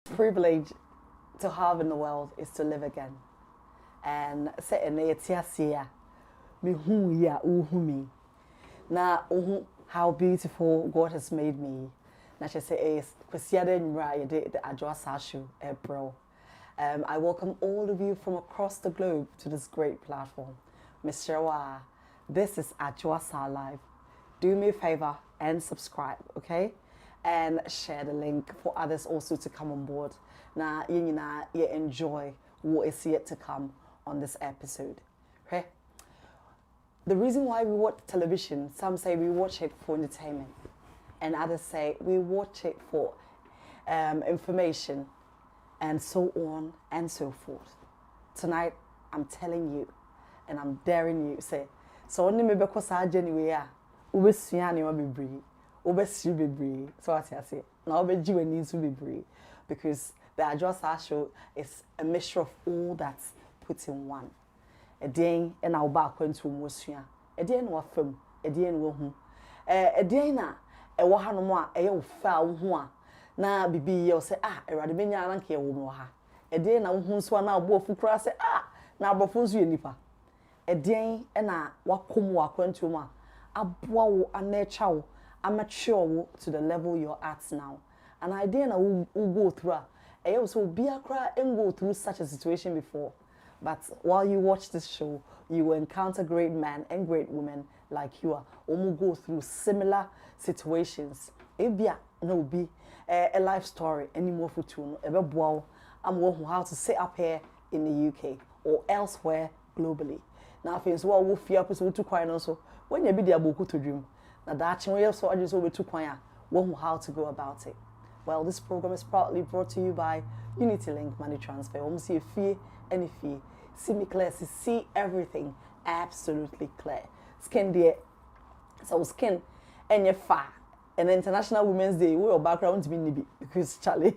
privilege to have in the world is to live again. And say and it's here, me who ya me. Now how beautiful God has made me. Now she say is the Adwoa Saah show, April. I welcome all of you from across the globe to this great platform. Mr. Wa, this is Adwoa Saah Live. Do me a favor and subscribe, okay? And share the link for others also to come on board. Now, you enjoy what is yet to come on this episode. Okay? The reason why we watch television, some say we watch it for entertainment, and others say we watch it for information, and so on and so forth. Tonight, I'm telling you, and I'm daring you, say, so only maybe because I genuinely ube suani wa bebree, ube siri bebree. So what I say, now ube jiwe needs to bebree, because the Adwoa Saah show is a mixture of all that's put in one. A day and our back went to Mosia. A day and what film, a day and who. A day na a wahanoma a yo foul one. Na bibi yo say a radimenya anke wo ha. A day na who so na bo fukra say na abofunzu nipa. A day na wakom wakwantu ma. Aboa wo anecha wo amature wo to the level you're at now. And idea na wo go through. A so be a cry and go through such a situation before. But while you watch this show, you will encounter great men and great women like you are who go through similar situations. It be a life story anymore for two. I'm working how to set up here in the UK or elsewhere globally. Now, things well, we'll fear people to cry also. When you be there, boku to dream. Now that you also just over to cry. How to go about it. Well, this program is proudly brought to you by Unity Link Money Transfer. We see a fee, any fee. See me clear, see everything absolutely clear. Skin there, so skin and your far. And International Women's Day, we are background to be nibi because Charlie,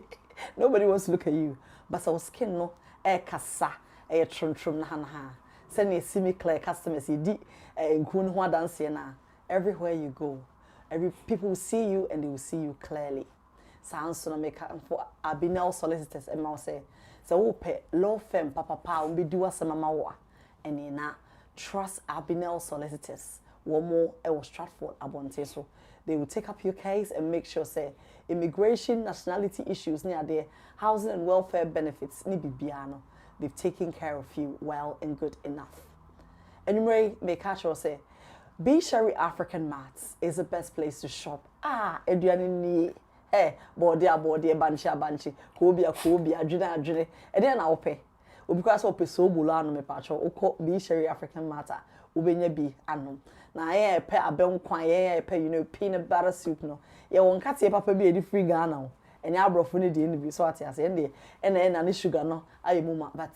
nobody wants to look at you. But our skin no, kasa, trum na ha. Send me see me clear customers, you di in kunwa dance na. Everywhere you go, people will see you and they will see you clearly. Sounds so make for Abinel solicitors and Mouse say, so pay law firm papa be do us some mawa and in na trust Abinel solicitors. One more was Stratford Abonte so they will take up your case and make sure say immigration nationality issues near there housing and welfare benefits ni bibiano they've taken care of you well and good enough. And you may catch or say Be Sherry African Mats is the best place to shop. Eduani body banchi, kobia, june. And then I'll pay. Because I'll pay so bulano me patcho, or Be Sherry African Matter, Ubenya be annum. Now, pay a bell quine, pay, peanut butter soup. No, you won't cut your papa be a free Ghana. And ya brought funny the interview, so I say, and then any sugar no, I move but.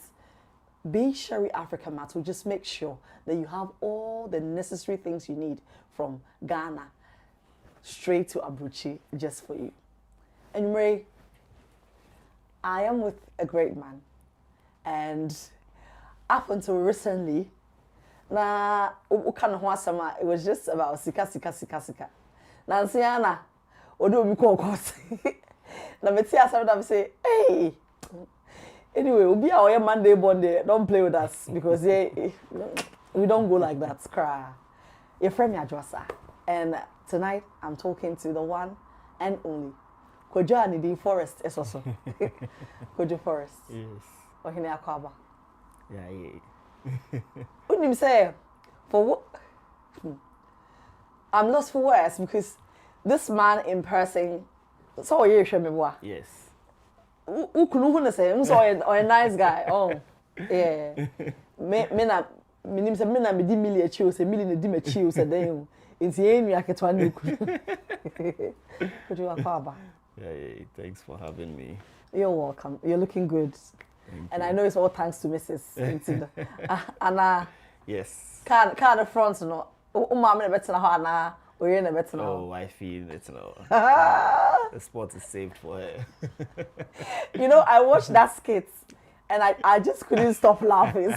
Be Sherry Africa Mats will just make sure that you have all the necessary things you need from Ghana straight to Abuchi just for you. And Ray, I am with a great man, and up until recently, it was just about sika. Nansiana, odo mi ko course. Na me tia some say, hey. Anyway, we'll be our Monday born day. Don't play with us because we don't go like that. Cry. Your friend Adwoa Saah. And tonight I'm talking to the one and only Kojo Anidi Forest is also. Kojo Forest. Yes. Ohine Akwaba. Yeah. Wouldn't you say for what? I'm lost for words because this man in person. So you show me what? Yes. Who couldn't say or a nice guy? Oh, yeah. Me name say me na me di million chill say million di me chill say then it's any I get one new. Could you akaba? Yeah. Thanks for having me. You're welcome. You're looking good. And I know it's all thanks to Mrs. Anna. Yes. Can the front no. Mama better na her na. We're in a better now. Oh, I feel it now. The spot is saved for her. I watched that skit and I just couldn't stop laughing.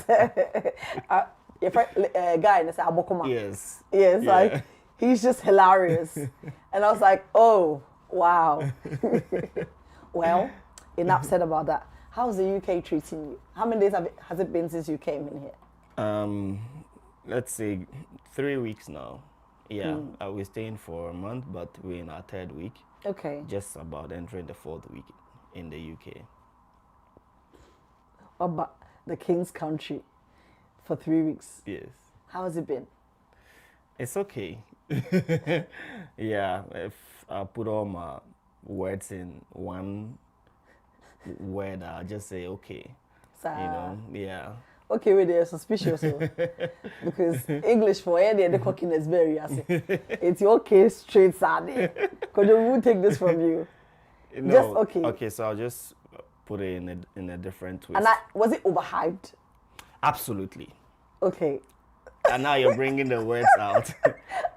Your friend, guy, and I said, Abokoma. Yes. Yes, yeah. Like, he's just hilarious. And I was like, oh, wow. Well, enough said about that. How's the UK treating you? How many days has it been since you came in here? Let's say 3 weeks now. Yeah, we're staying for a month, but we're in our 3rd week. Okay. Just about entering the 4th week in the UK. About the King's country for 3 weeks. Yes. How has it been? It's okay. Yeah, if I put all my words in one word, I'll just say okay. Yeah. Okay, wait, they're suspicious. Because English for any the cooking is very easy. It's okay straight, Sandy. Because they won't take this from you. No, just okay. Okay, so I'll just put it in a different twist. And was it overhyped? Absolutely. Okay. And now you're bringing the words out.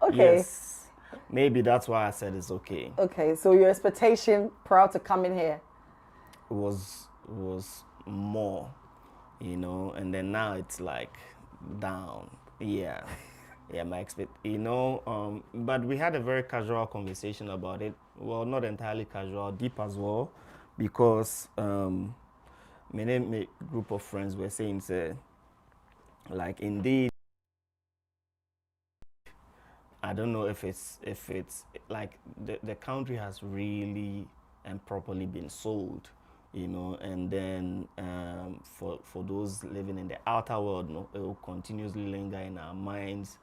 Okay. Yes. Maybe that's why I said it's okay. Okay, so your expectation prior to coming here was more, and then now it's like down. Yeah. Yeah, my but we had a very casual conversation about it. Well, not entirely casual, deep as well, because my group of friends were saying, like, indeed, I don't know if it's like the country has really and properly been sold, and then for those living in the outer world, it will continuously linger in our minds,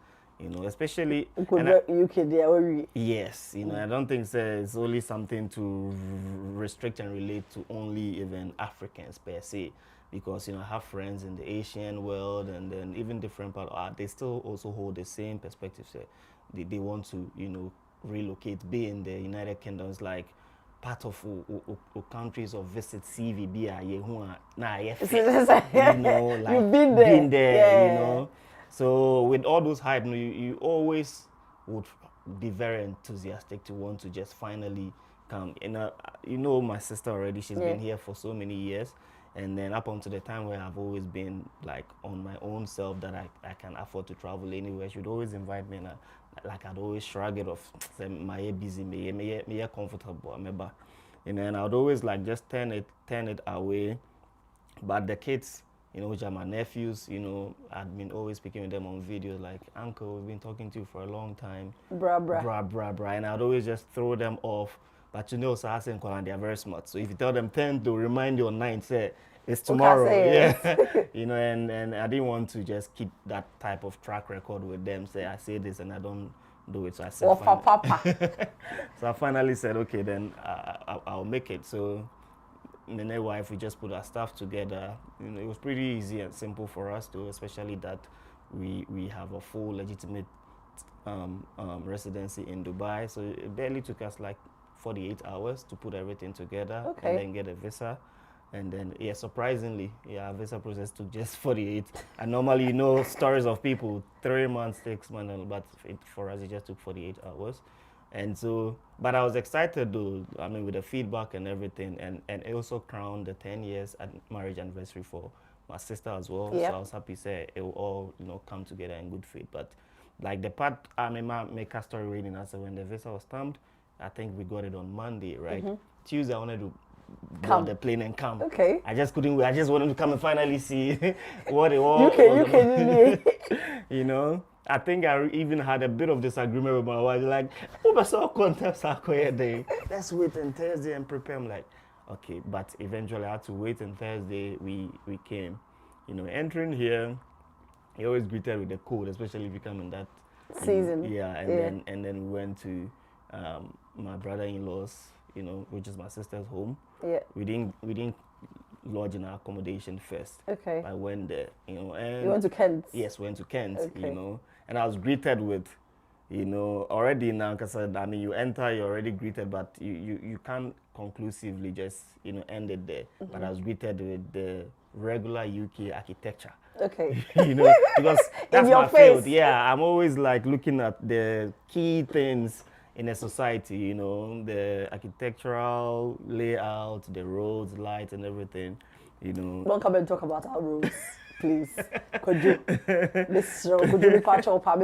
especially UK there. Yes, I don't think it's only something to restrict and relate to only even Africans per se, because I have friends in the Asian world, and then even different part they still also hold the same perspective. They want to relocate, be in the United Kingdom. It's like part of countries of visit CVB like you've been there, yeah. So with all those hype, you always would be very enthusiastic to want to just finally come. My sister already, she's been here for so many years, and then up until the time where I've always been like on my own self that I can afford to travel anywhere, she'd always invite me, and I'd always shrug it off, say my busy, me comfortable, and I'd always like just turn it away. But the kids, which are my nephews, I'd been always speaking with them on videos like, Uncle, we've been talking to you for a long time. Bra. And I'd always just throw them off. But Saah and Kolan, they are very smart. So if you tell them 10 to remind you on 9, say, it's tomorrow. Yeah. And I didn't want to just keep that type of track record with them. Say, I say this and I don't do it. So I said, so I finally said, okay, then I'll make it. So me and my wife, we just put our stuff together. It was pretty easy and simple for us to, especially that we have a full legitimate residency in Dubai. So it barely took us like 48 hours to put everything together and then get a visa. And then, surprisingly, visa process took just 48. And normally, stories of people, 3 months, 6 months, but for us, it just took 48 hours. And so, but I was excited though, with the feedback and everything, and it also crowned the 10 years marriage anniversary for my sister as well. Yep. So I was happy to say it will all, come together in good faith. But like the part I make a story reading, I said when the visa was stamped, I think we got it on Monday, right? Mm-hmm. Tuesday I wanted to go on the plane and come. Okay. I just couldn't wait. I just wanted to come and finally see what it was. I think I even had a bit of disagreement with my wife. Like, let's wait on Thursday and prepare. I'm like, okay, but eventually I had to wait on Thursday. We came. Entering here, you're always greeted with the cold, especially if you come in that season. And then we went to my brother-in-law's, which is my sister's home. Yeah. We didn't lodge in our accommodation first. Okay. I went there, and you went to Kent? Yes, went to Kent, okay. And I was greeted with, already now, because you enter, you're already greeted, but you can't conclusively just, end it there. Mm-hmm. But I was greeted with the regular UK architecture. Okay. Because that's my face. field. Yeah, I'm always like looking at the key things in a society, the architectural layout, the roads, lights, and everything, Don't come and talk about our roads. please. Could you, Miss could you require your pa,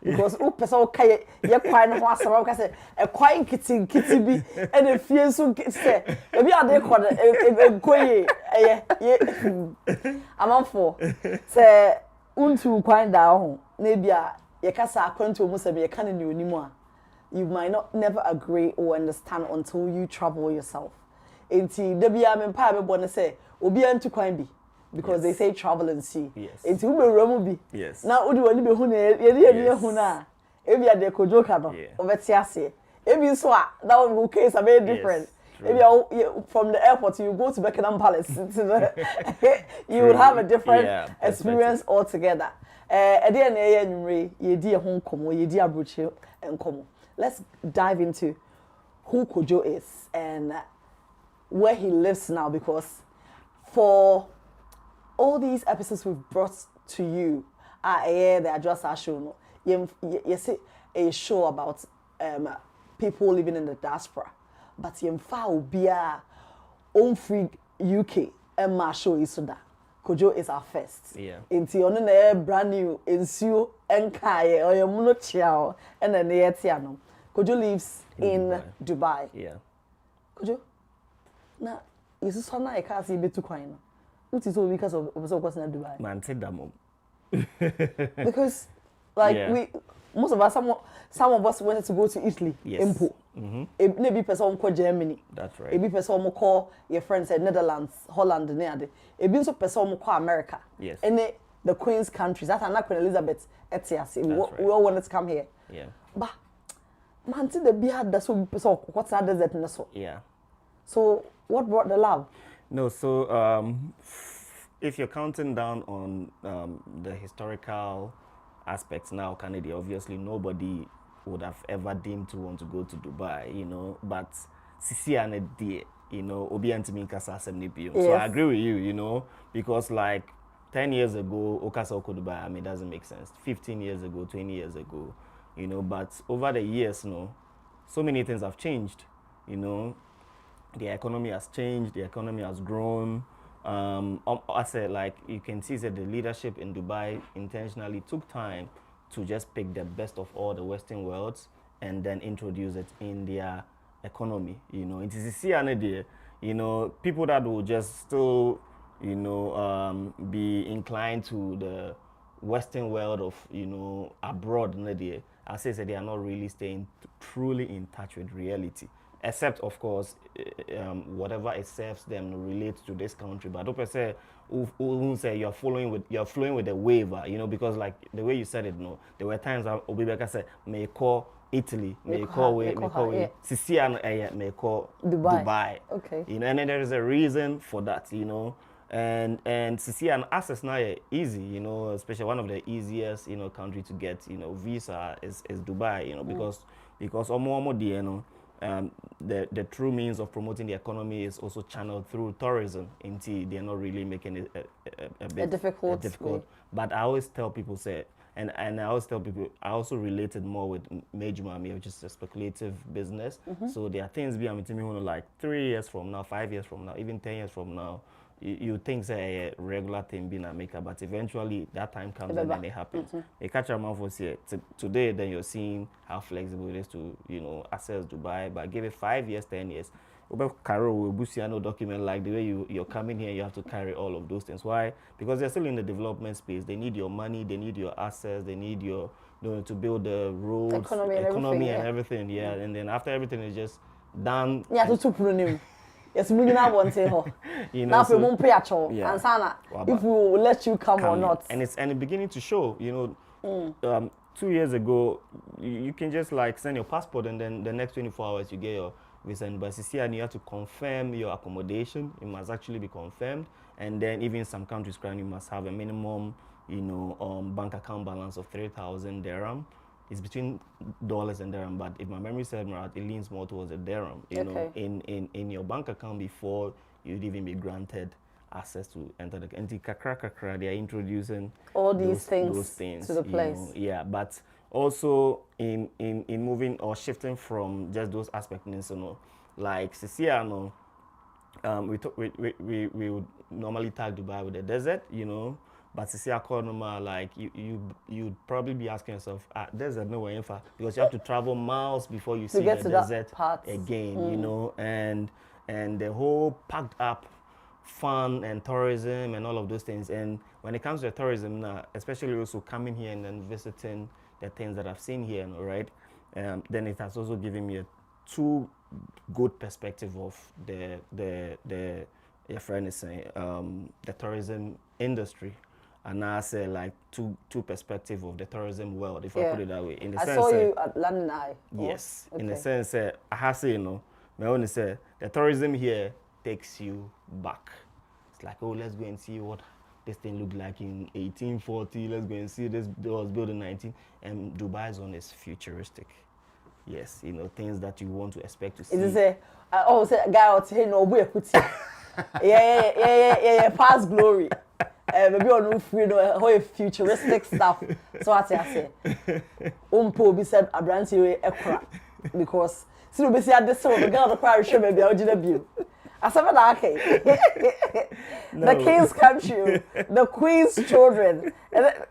because oh, person okay, you're quite no one some say a quiet kitty be and a fear so say maybe I dey call I'm on for say unto quite down maybe you can say according to almost be a kind of new anymore. You might not never agree or understand until you trouble yourself. Enti there be am pa be born say obi antu kwan bi because they say travel and see. Yes. Enti ube ramu bi. Yes. Na odi wani be hu na ye hu na. Ebi ade kojoka no. Obeti ase. Ebi so that one case are very different. Ebi from the airport you go to Buckingham Palace to the you would have a different experience altogether. Ade na ye nwure ye di ho nkomo ye di abroche nkomo. Let's dive into who Kojo is and where he lives now, because for all these episodes we've brought to you, the Adwoa Saah show, you see a show about people living in the diaspora, but you will be a own free UK and my show is so that Kojo is our first. Yeah. Into your brand new ensue and kai or your muno chiao and then the etiano. Kojo lives in Dubai. Yeah. Kojo, now is this one I can't see be too quiet. What is all because of what's in Dubai? Man, take that mom. Because we most of us some of us wanted to go to Italy. Yes. Impo. Maybe person call Germany. That's right. Maybe person call your friends at Netherlands, Holland, and maybe so person call America. Yes. And the Queen's countries. That's not Queen Elizabeth. Etias. We all wanted to come here. Yeah. But man, see the beard that's so what's that desert in the so. Yeah. So what brought the love? No, so if you're counting down on the historical aspects now, Canada, obviously nobody would have ever deemed to want to go to Dubai, you know, but Sisi and a you know, Obi and Timikasa Semnipio. So I agree with you, you know, because like 10 years ago, Okasa Oko Dubai, I mean, it doesn't make sense. 15 years ago, 20 years ago, you know, but over the years, you know, so many things have changed, you know. The economy has changed, the economy has grown. I said, like, you can see that the leadership in Dubai intentionally took time to just pick the best of all the Western worlds and then introduce it in their economy, you know. It is a you know, people that will just still, you know, be inclined to the Western world of, you know, abroad, I say that they are not really staying truly in touch with reality. Except, of course, whatever it serves them relates to this country. But don't say, who say you're flowing with the wave, you know, because like the way you said it, no, there were times Obibeka said, may call Italy, may call Sisi, may call Dubai. Okay. You know, and then there is a reason for that, you know. And Sisi and access now easy, you know, especially one of the easiest, you know, country to get, you know, visa is Dubai, you know, because almost you know. The true means of promoting the economy is also channeled through tourism. Indeed, they're not really making it a bit difficult. But I always tell people, and I always tell people, I also related more with Major Mami, which is a speculative business. So there are things we are meeting like 3 years from now, 5 years from now, even 10 years from now. You think say a regular thing being a maker, but eventually that time comes and then it happens. They catch a mouth for say today, then you're seeing how flexible it is to, you know, access Dubai. But give it 5 years, 10 years. Carol will document like the way you're coming here, you have to carry all of those things. Why? Because they're still in the development space. They need your money, they need your assets, they need your, you know, to build the roads, economy and everything. Yeah. And then after everything is just done. Yeah, to yes, we now want to you know, now so, we pay at all. And Sana, if we will let you come or not. And it's beginning to show, you know, 2 years ago, you can just like send your passport and then the next 24 hours you get your visa. But CC and you have to confirm your accommodation. It must actually be confirmed. And then even some countries, you must have a minimum, you know, bank account balance of 3,000 dirham. It's between dollars and dirham, but if my memory serves me right, it leans more towards the dirham, you know, in your bank account before you'd even be granted access to enter the country. Kakra, they are introducing all those things to the place. Know, yeah, but also in moving or shifting from just those aspects, you know, like Cecilia, we would normally tag Dubai with the desert, but to see a corner like you'd probably be asking yourself, desert nowhere in far, because you have to travel miles before you see the desert again, and the whole packed up fun and tourism and all of those things. And when it comes to tourism now, especially also coming here and then visiting the things that I've seen here, right? Then it has also given me a too good perspective of your friend is saying, the tourism industry. And I say like two perspective of the tourism world, if I put it that way. In the sense, saw you at London Eye. Yes, in the sense I have to, my only say the tourism here takes you back. It's like, oh, let's go and see what this thing looked like in 1840. Let's go and see this was built in 19. And Dubai's one is futuristic. Yes, things that you want to expect to see. It is a guy out here no way put yeah, past glory. Maybe on whole futuristic stuff. So what I say, Umpo be said a brand new ekra because still be said this one the girl the choir show maybe I'll debut. I said that okay. The king's country, the queen's children, and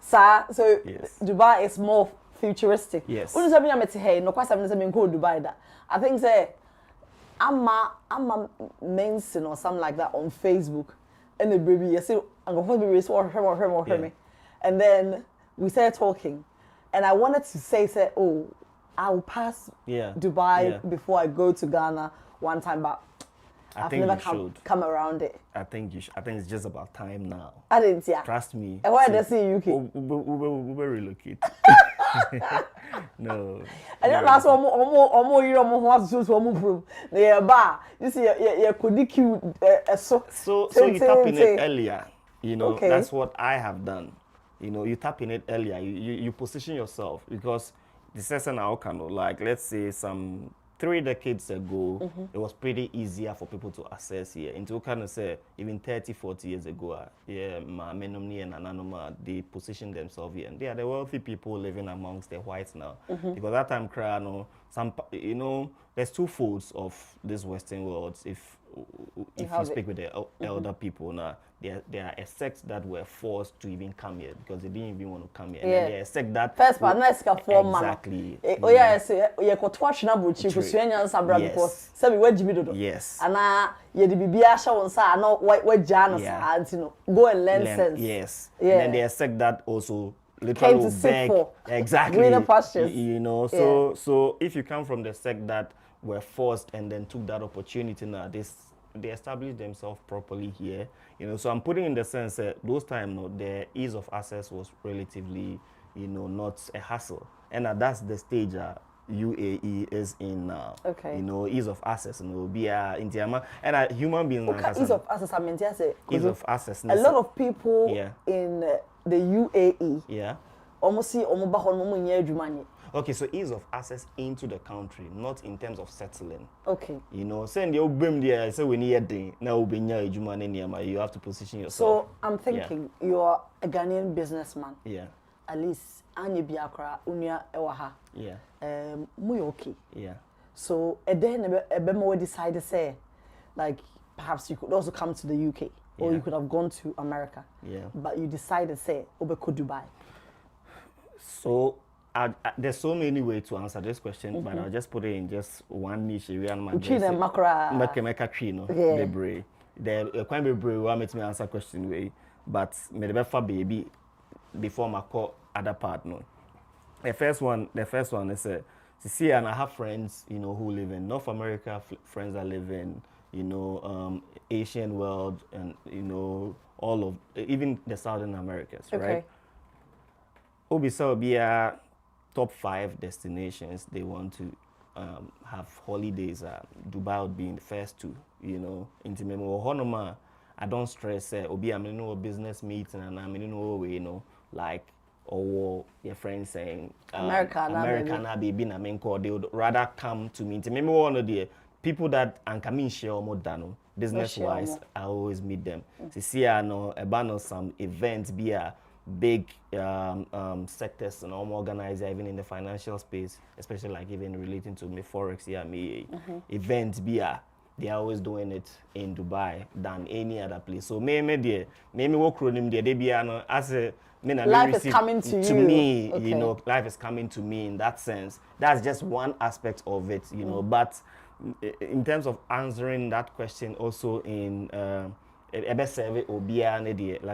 so yes. Dubai is more futuristic. Yes. When you say me hey, no kwasa me say me go Dubai da. I think say I'm a mention or something like that on Facebook, and the baby you see I'm going to be race me, and then we started talking, and I wanted to say oh I'll pass Dubai before I go to Ghana one time, but I've never come around it. I think it's just about time now. I didn't Trust me. And why does see UK? We'll relocate. No. And then last one more you know what to prove. Yeah, bar. You see could queue so you tap in it earlier. That's what I have done. You tap in it earlier. You position yourself because the session now like let's say some 3 decades ago, it was pretty easier for people to access here. Into kind of say even 30-40 years ago, they positioned themselves here, and they are the wealthy people living amongst the whites now. Because that time, there's 2 folds of this Western world. If you speak with the elder people now, there are a sect that were forced to even come here because they didn't even want to come here. And then there are a sect that first part nice ka form exactly. Oh yeah, say you ko to atwena bochi ko suanya nsabra because say we wajibi dodo. Yes. Ana ye de bibia sha won sa na wagya no sa antino go and learn sense. Yes. Yeah. And then there are a sect that also literally came to seek for exactly greener pastures. So if you come from the sect that were forced and then took that opportunity now, they established themselves properly here, so I'm putting in the sense that those times, the ease of access was relatively, not a hassle, and that's the stage UAE is in now. Okay. Ease of access, be and human beings. Okay, ease of access, I mean, ease of access. A lot of people in the UAE, almost see Okay, so ease of access into the country, not in terms of settling. Okay. Send your boom there, so we need a day. Now you have to position yourself. So I'm thinking you are a Ghanaian businessman. Yeah. At least Anya Biakra, Unia Ewaha. Yeah. Muyoki. Yeah. So then a bemo decided say, like perhaps you could also come to the UK or you could have gone to America. Yeah. But you decided say Obeko Dubai. So there's so many ways to answer this question, but I'll just put it in just one niche area. The quite be brave. Want me to answer question way, but me the best baby before my call other part no. The first one is see, and I have friends who live in North America, friends that live in Asian world, and all of even the Southern Americas, right? Obisa be a top 5 destinations they want to have holidays. Dubai would be in the first 2. Into Honoma, I don't stress. Obi, I'm in a business meeting and I'm in no like or your friends saying America baby na main call. They would rather come to me. Into one of the people that and come in share more than business wise. I always meet them. See, I know about some events be big sectors and all organized even in the financial space, especially like even relating to me Forex, events, they are always doing it in Dubai than any other place. So maybe work on there, they be as a life is coming to me, okay. you know, life is coming to me in that sense. That's just one aspect of it, you know. But in terms of answering that question, also in like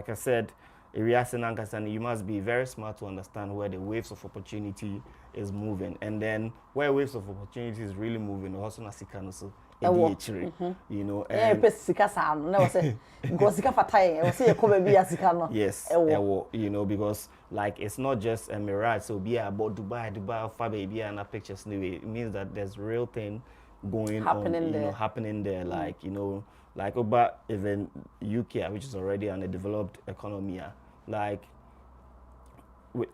I said, you must be very smart to understand where the waves of opportunity is moving, and then where waves of opportunity is really moving. Also, you know, and yes, you know, because like it's not just a mirage. So be about Dubai, far baby, and pictures anyway. It means that there's real thing going happening on, there. You know, happening there. Like you know, like about even UK, which is already an developed economy. Like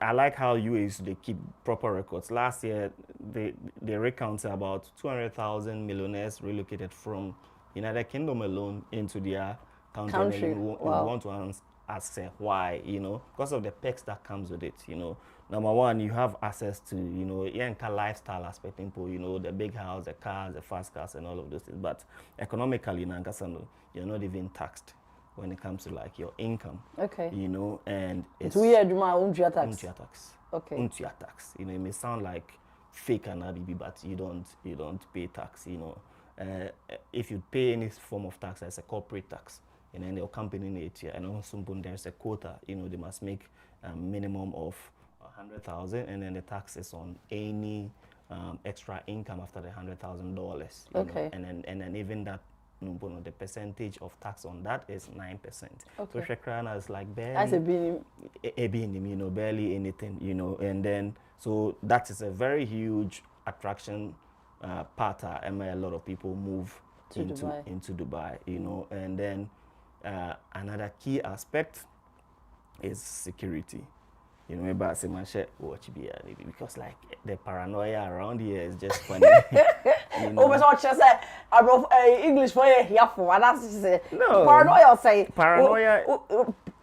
I like how UAE they keep proper records. Last year, they recounted about 200,000 millionaires relocated from United Kingdom alone into their country. And you want to ask why, you know, because of the perks that comes with it, you know. Number one, you have access to, you know, lifestyle aspect, you know, the big house, the cars, the fast cars, and all of those things. But economically, you're not even taxed when it comes to like your income. Okay. You know, and it's untua tax. Okay. Untua tax. You know, it may sound like fake and ABB, but you don't pay tax, you know. If you pay any form of tax, it's a corporate tax. And then your company in it, and also there's a quota, you know, they must make a minimum of 100,000, and then the tax is on any extra income after the $100,000. Okay. And then even that, the percentage of tax on that is 9%. Okay. So Shekrana is like barely, as a you know, barely anything, you know, and then so that is a very huge attraction part. A lot of people move into Dubai, you know, and then another key aspect is security. You know, maybe I say my shit watch because like the paranoia around here is just funny. You know? Oh, just say I English for here for and that's say no paranoia say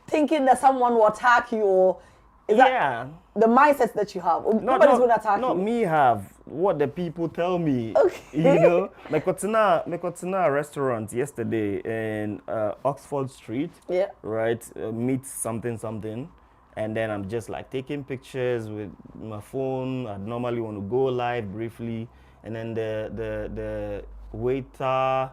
thinking that someone will attack you, or is that the mindset that you have? Nobody's gonna attack you. Not me have what the people tell me. Okay. You know, me kotina restaurant yesterday in Oxford Street. Yeah. Right. Meet something. And then I'm just like taking pictures with my phone. I'd normally want to go live briefly. And then the waiter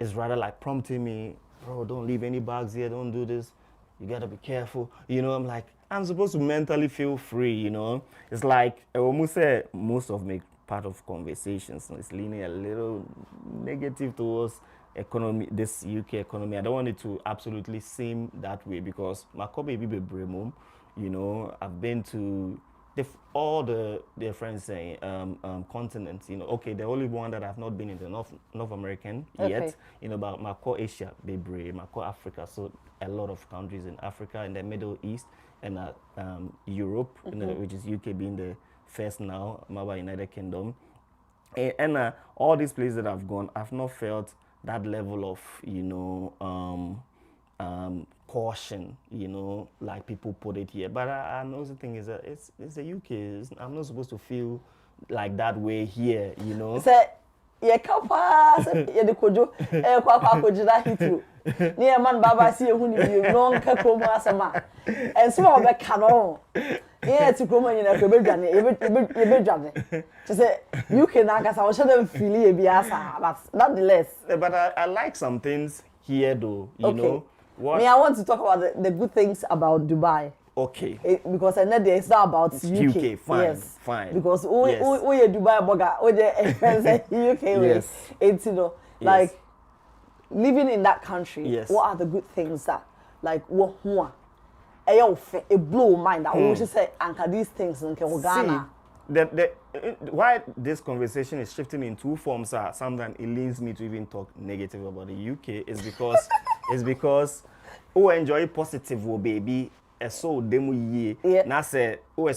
is rather like prompting me, bro, don't leave any bags here, don't do this. You gotta be careful. You know, I'm like, I'm supposed to mentally feel free, you know. It's like, I almost say most of my part of conversations is leaning a little negative towards economy, this UK economy. I don't want it to absolutely seem that way because my baby Bremum, you know, I've been to all the different continents, you know. Okay, the only one that I've not been in the North American yet, you know, but my core Asia, my core Africa. So a lot of countries in Africa and the Middle East and Europe, you know, which is UK being the first now, maybe United Kingdom. And all these places that I've gone, I've not felt that level of, you know, caution, you know, like people put it here. But I know the thing is that it's the UK. I'm not supposed to feel like that way here, you know. Yeah, kapa yeah the kojo kwa kojira hitru ne man baba si ehunu bi no nka kromo asema enso ma be ka no yeah ti kromo nyina ko bedwane e bedwane to say you can akasa wo shedem feel e bi asa but nonetheless. But I like some things here though, you know. What? I want to talk about the good things about Dubai. Okay. Because I know it's not about UK. Fine. Yes. Fine. Because we Dubai boga, we the friends UK. Yes. It's, you know, like living in that country. Yes. What are the good things that, like, what it blow mind that we should say, anchor these things in Ghana. Why this conversation is shifting in two forms, sometimes it leads me to even talk negative about the UK is because who enjoy positive will baby so demo ye na say who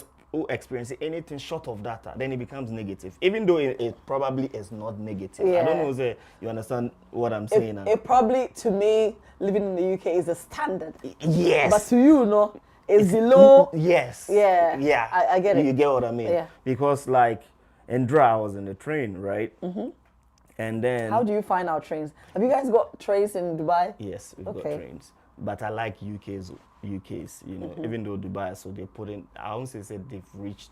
experience anything short of that, then it becomes negative, even though it probably is not negative. I don't know if you understand what I'm saying. It probably, to me, living in the UK is a standard. Yes. But to you, no, is below. Yes. Yeah. Yeah. I get it. You get what I mean? Yeah. Because like in Dra, I was in the train, right? And then How do you find our trains? Have you guys got trains in Dubai? yes, we've got Okay. trains. But I like UK's, you know, even though Dubai, so they put in, I won't say they've reached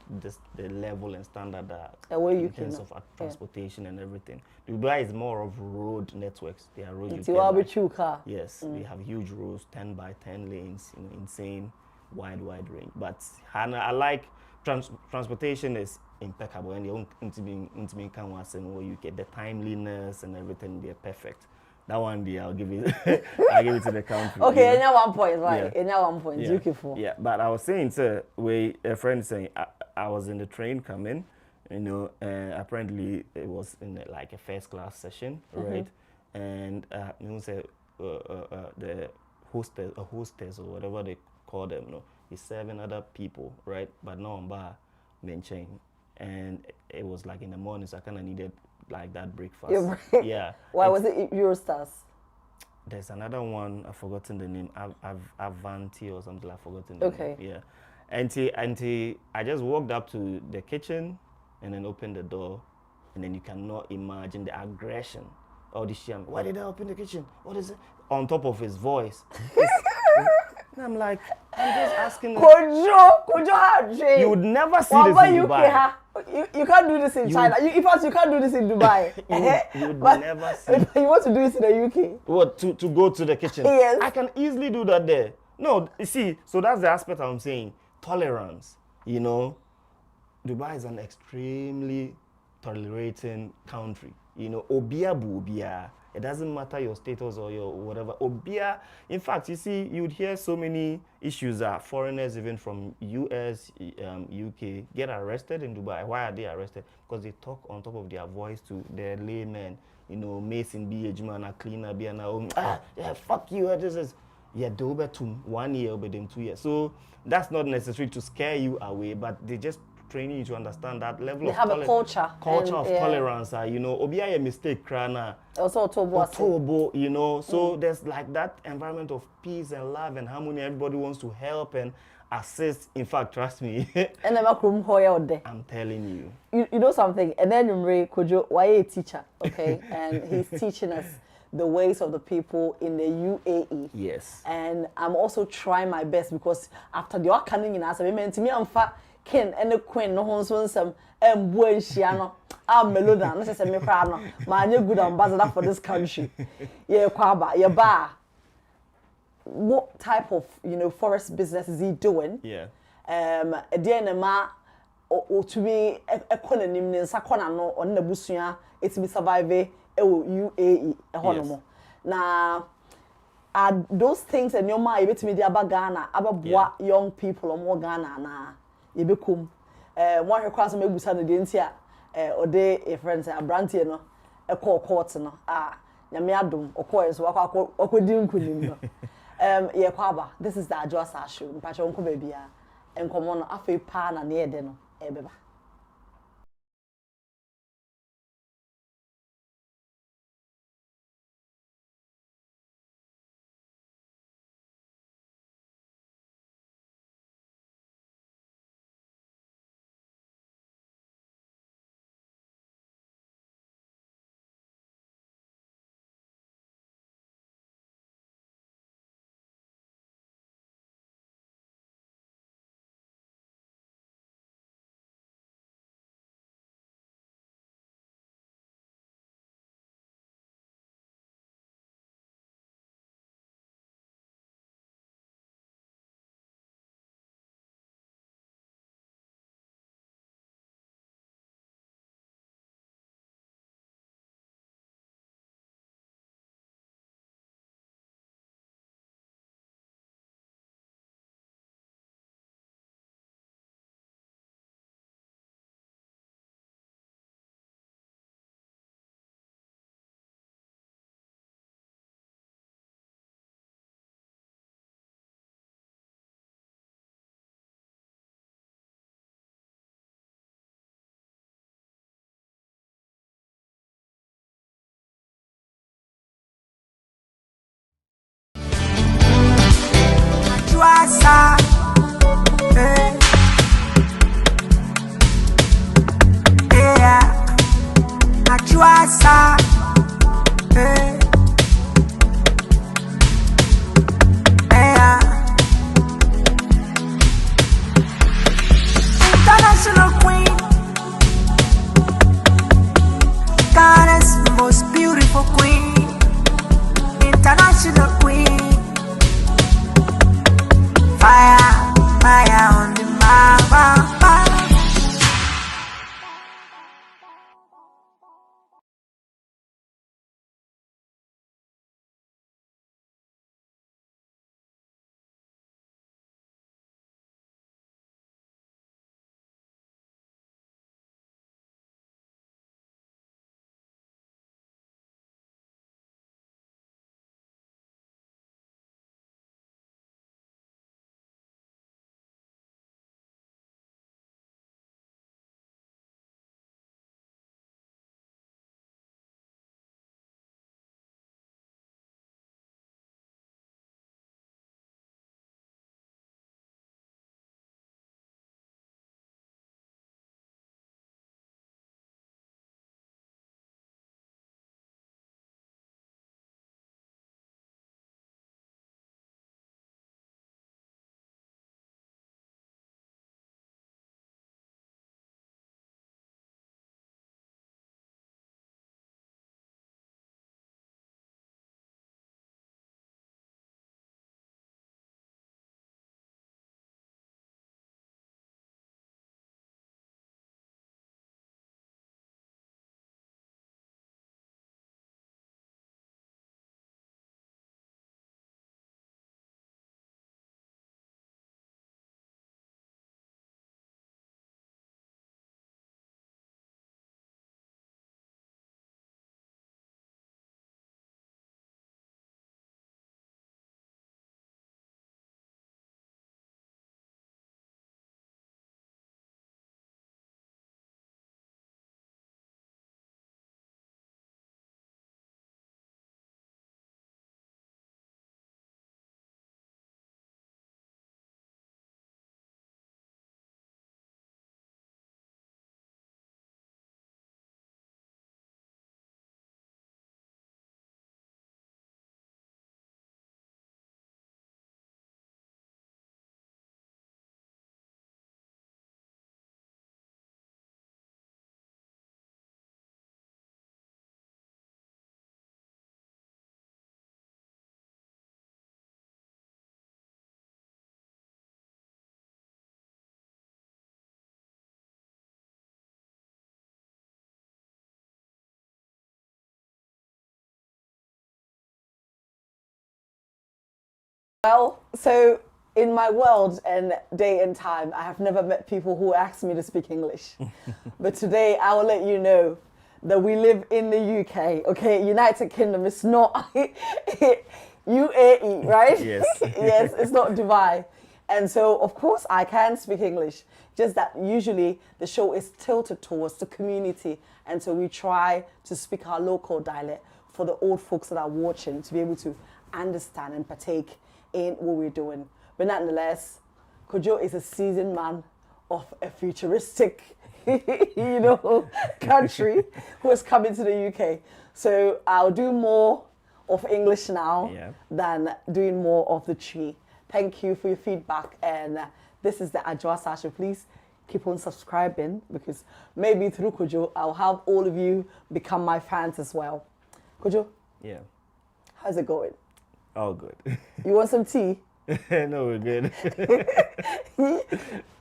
the level and standard that Where in UK terms now? of transportation and everything. Dubai is more of road networks. They are road. It's your barbecue car. Yes, they have huge roads, 10 by 10 lanes, you know, insane, wide range. But Hannah, I like transportation is impeccable, and you intimate can was where you get the timeliness and everything. They're perfect. That one day I'll give it. I'll give it to the country. Okay, you and know? now 1 point, right? Yeah. And now 1 point. Yeah. UK for. Yeah, but I was saying, sir, a friend saying I was in the train coming, you know, apparently it was in like a first class session, right? And you know, say the hostess or whatever they call them, you know, he's serving other people, right? But no one bar mentioning, and it was like in the morning, so I kind of needed like that breakfast. Yeah. Why was it Eurostars? There's another one, I've forgotten the name, Avanti or something, I've forgotten the name. Yeah. And I just walked up to the kitchen and then opened the door, and then you cannot imagine the aggression. Oh, the sham. Why did I open the kitchen? What is it? On top of his voice. And I'm like, I'm just asking. Kojo, you would never see this in Dubai. You can't do this in China. In fact, you can't do this in Dubai. you would never see. You want to do this in the UK? What, to go to the kitchen? Yes. I can easily do that there. No, you see, so that's the aspect I'm saying. Tolerance, you know. Dubai is an extremely tolerating country. You know, obia bu obia. It doesn't matter your status or your whatever. Obia, in fact, you see, you'd hear so many issues that foreigners, even from US, UK, get arrested in Dubai. Why are they arrested? Because they talk on top of their voice to their laymen. You know, Mason be a man, a cleaner be yeah, fuck you. This is yeah, they over 1 year, over them 2 years. So that's not necessary to scare you away, but they just training you to understand that level of a culture of tolerance. You know, obia a mistake, krana. Also, Otobo, you know. So there's like that environment of peace and love and harmony. Everybody wants to help and assist. In fact, trust me. And I'm telling you. You know something? And then Kojo, why a teacher? Okay, and he's teaching us the ways of the people in the UAE. Yes. And I'm also trying my best because after the coming in as a meant to me, I'm fat. Ken and the Queen, no one's one some Shiano. I'm Meloda, not a Micrano. My new good ambassador for this country. Yeah, Kwaba, yeah, bar. What type of, you know, forest business is he doing? Yeah. Again, ma or to be a cononym in Sakona no on the Busia, it's me survive UAE a honomo. Now, are those things and your mind, it's me the Abagana, about young people or more Ghana na. Yebekum one requires me busa no de ntia ode e friends abrantie no e call court no nyame adom okọ so akodi nkunim no ye kwaba this is the Adwoa Saah show mpacho nko ba bia enkomo no afei pa na ne yede no ebeba Well, so in my world and day and time, I have never met people who ask me to speak English. But today I will let you know that we live in the UK, okay? United Kingdom, it's not UAE, right? Yes. Yes, it's not Dubai. And so, of course, I can speak English, just that usually the show is tilted towards the community. And so we try to speak our local dialect for the old folks that are watching to be able to understand and partake in what we're doing. But nonetheless, Kojo is a seasoned man of a futuristic, country who has come into the UK. So I'll do more of English now than doing more of the Chi. Thank you for your feedback. And this is the Adwoa Saah Show. Please keep on subscribing because maybe through Kojo, I'll have all of you become my fans as well. Kojo? Yeah. How's it going? All good. You want some tea? No, we're good.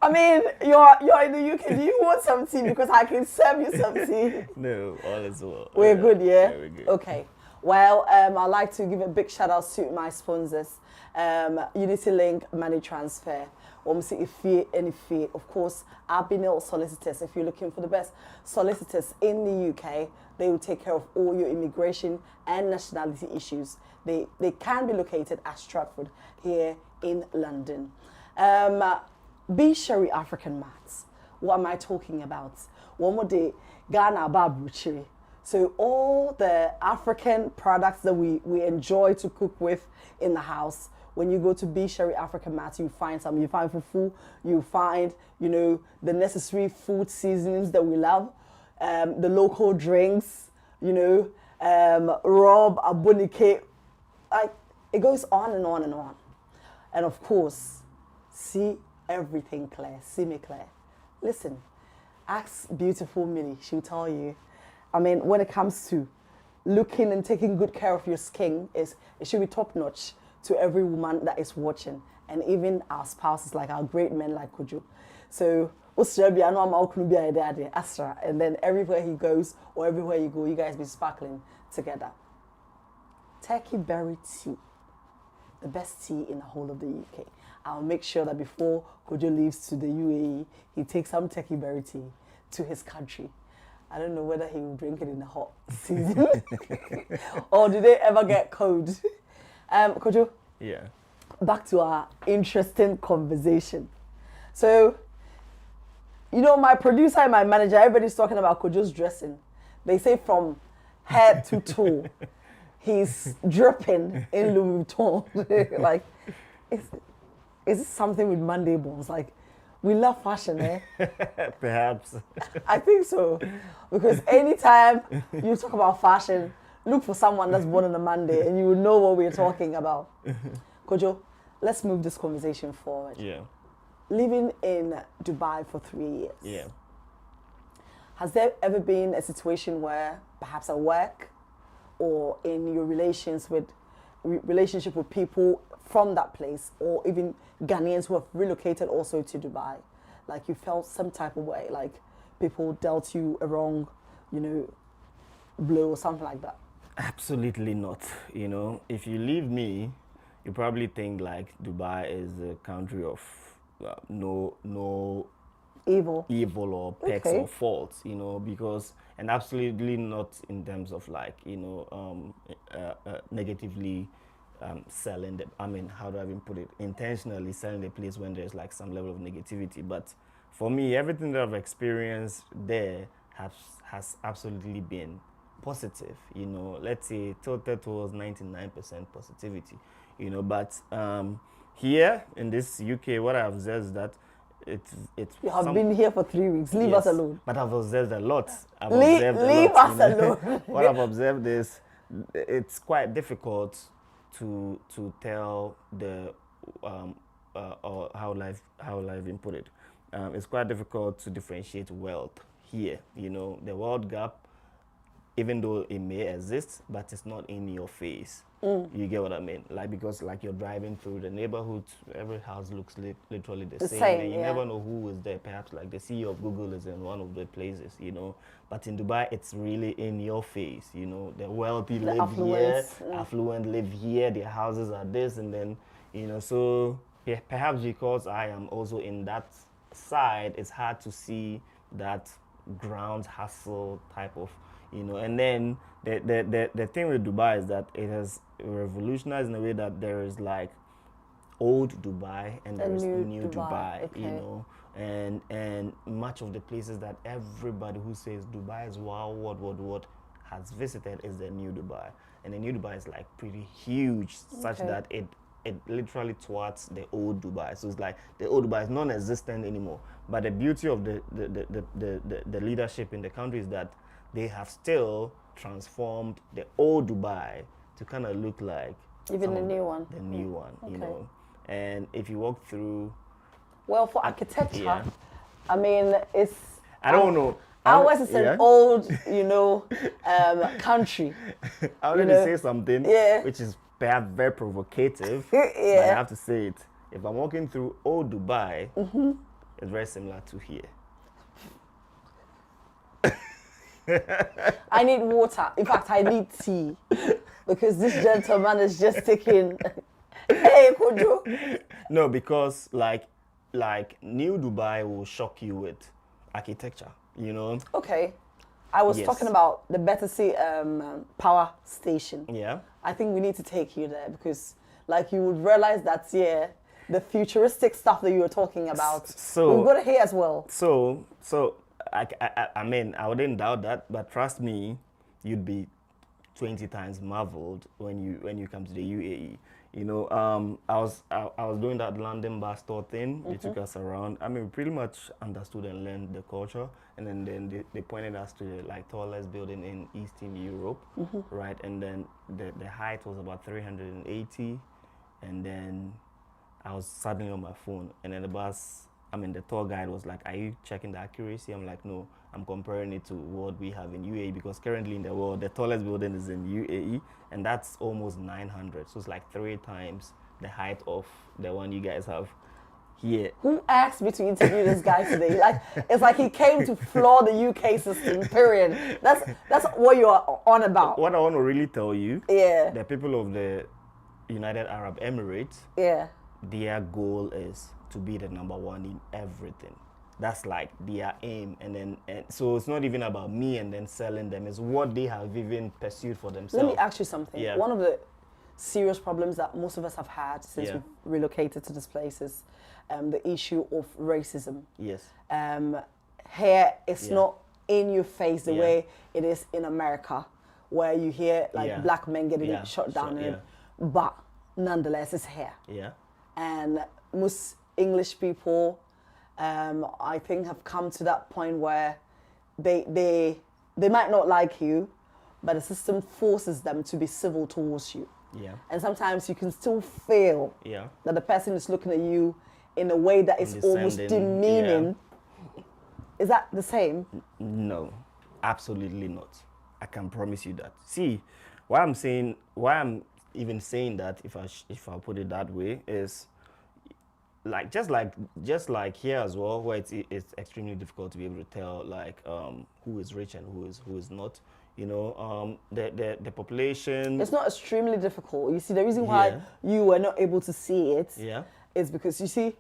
I mean, you're in the UK. Do you want some tea? Because I can serve you some tea. No, all is well. We're good, yeah? Yeah, we're good. Okay. Well, I'd like to give a big shout out to my sponsors. Unity Link Money Transfer. Of course, Abinel Solicitors. If you're looking for the best solicitors in the UK, they will take care of all your immigration and nationality issues. They can be located at Stratford here in London. Be Sherry African Mats. What am I talking about? One more day, Ghana Babruchiri. So all the African products that we enjoy to cook with in the house, when you go to Be Sherry African Mats, you find some. You find fufu, you find, the necessary food seasonings that we love, the local drinks, Rob, Abunike, like it goes on and on and on. And of course, see everything clear, see me clear. Listen, ask beautiful Millie, she'll tell you. I mean, when it comes to looking and taking good care of your skin, it should be top notch to every woman that is watching, and even our spouses, like our great men like Kojo. So, Astra, and then everywhere he goes or everywhere you go, you guys be sparkling together. Turkey berry tea, the best tea in the whole of the UK. I'll make sure that before Kojo leaves to the UAE, he takes some turkey berry tea to his country. I don't know whether he will drink it in the hot season or do they ever get cold. Kojo? Yeah. Back to our interesting conversation. So, my producer and my manager, everybody's talking about Kojo's dressing. They say from head to toe, he's dripping in Louis Vuitton. Like, is it something with Monday bones? Like, we love fashion, eh? Perhaps. I think so. Because anytime you talk about fashion, look for someone that's born on a Monday and you will know what we're talking about. Kojo, let's move this conversation forward. Yeah. Living in Dubai for 3 years. Yeah. Has there ever been a situation where perhaps at work or in your relationship with people from that place, or even Ghanaians who have relocated also to Dubai, like you felt some type of way, like people dealt you a wrong, blow or something like that? Absolutely not. If you leave me, you probably think like Dubai is a country of no evil or perks or faults, because, and absolutely not in terms of like, negatively selling how do I even put it, intentionally selling the place when there's like some level of negativity. But for me, everything that I've experienced there has absolutely been positive, let's say tilted towards 99% positivity, but here in this UK, what I've observed is that it's you have been here for 3 weeks. Leave us alone. But I've observed a lot. Leave us alone. What I've observed is it's quite difficult to tell the or how life input it. It's quite difficult to differentiate wealth here. The wealth gap, even though it may exist, but it's not in your face. You get what I mean? Like, because like you're driving through the neighborhood, every house looks literally the same, and you never know who is there. Perhaps like the CEO of Google is in one of the places, But in Dubai, it's really in your face, The wealthy live here, affluent live here, their houses are this, and then, You know, so yeah, perhaps because I am also in that side, it's hard to see that ground hustle type of, you know. And then the thing with Dubai is that it has revolutionized in a way that there is like old Dubai and there is new Dubai, you okay. know. And much of the places that everybody who says Dubai is wow, what has visited is the new Dubai. And the new Dubai is like pretty huge, such Okay. that it literally thwarts the old Dubai. So it's like the old Dubai is non-existent anymore. But the beauty of the leadership in the country is that they have still transformed the old Dubai to kind of look like Even the new one. the new one, you Okay. know. And if you walk through, Well, for architecture, yeah. I mean, it's. I don't know. Ours is an Yeah. old, you know, country. I wanted know, to say something yeah. which is perhaps very provocative, but I Yeah. have to say it. If I'm walking through old Dubai, it's very similar to here. I need water. In fact, I need tea because this gentleman is just taking. Hey, Kojo. No, because like new Dubai will shock you with architecture, you know? Okay, I was Yes. talking about the Battersea power station. Yeah. I think we need to take you there because, like, you would realize that the futuristic stuff that you were talking about, So- we've got it here as well. So I mean, I wouldn't doubt that, but trust me, you'd be 20 times marveled when you come to the UAE. You know, I was doing that London bus tour thing. They took us around. I mean, we pretty much understood and learned the culture, and then they pointed us to the like tallest building in Eastern Europe, right? And then the height was about 380, and then I was suddenly on my phone, and then the tour guide was like, "Are you checking the accuracy?" I'm like, "No, I'm comparing it to what we have in UAE because currently in the world, the tallest building is in UAE, and that's almost 900. So it's like 3 times the height of the one you guys have here." Who asked me to interview this guy today? Like, it's like he came to floor the UK system. Period. That's what you are on about. What I want to really tell you, Yeah. the people of the United Arab Emirates, Yeah. their goal is to be the number one in everything. That's like their aim, and so it's not even about me and then selling them. It's what they have even pursued for themselves. Let me ask you something. Yeah. One of the serious problems that most of us have had since Yeah. we've relocated to this place is the issue of racism. Yes. Here, it's Yeah. not in your face the Yeah. way it is in America, where you hear like Yeah. black men getting Yeah. shot down, Yeah. but nonetheless, it's here. Yeah. And most English people, I think, have come to that point where they might not like you, but the system forces them to be civil towards you. Yeah. And sometimes you can still feel Yeah. that the person is looking at you in a way that is almost Condescending, demeaning. Is that the same? No, absolutely not. I can promise you that. See, why I'm even saying that, if I put it that way, is like just like here as well, where it's extremely difficult to be able to tell like who is rich and who is not. You know, the population. It's not extremely difficult. You see, the reason why Yeah. you were not able to see it Yeah. is because, you see,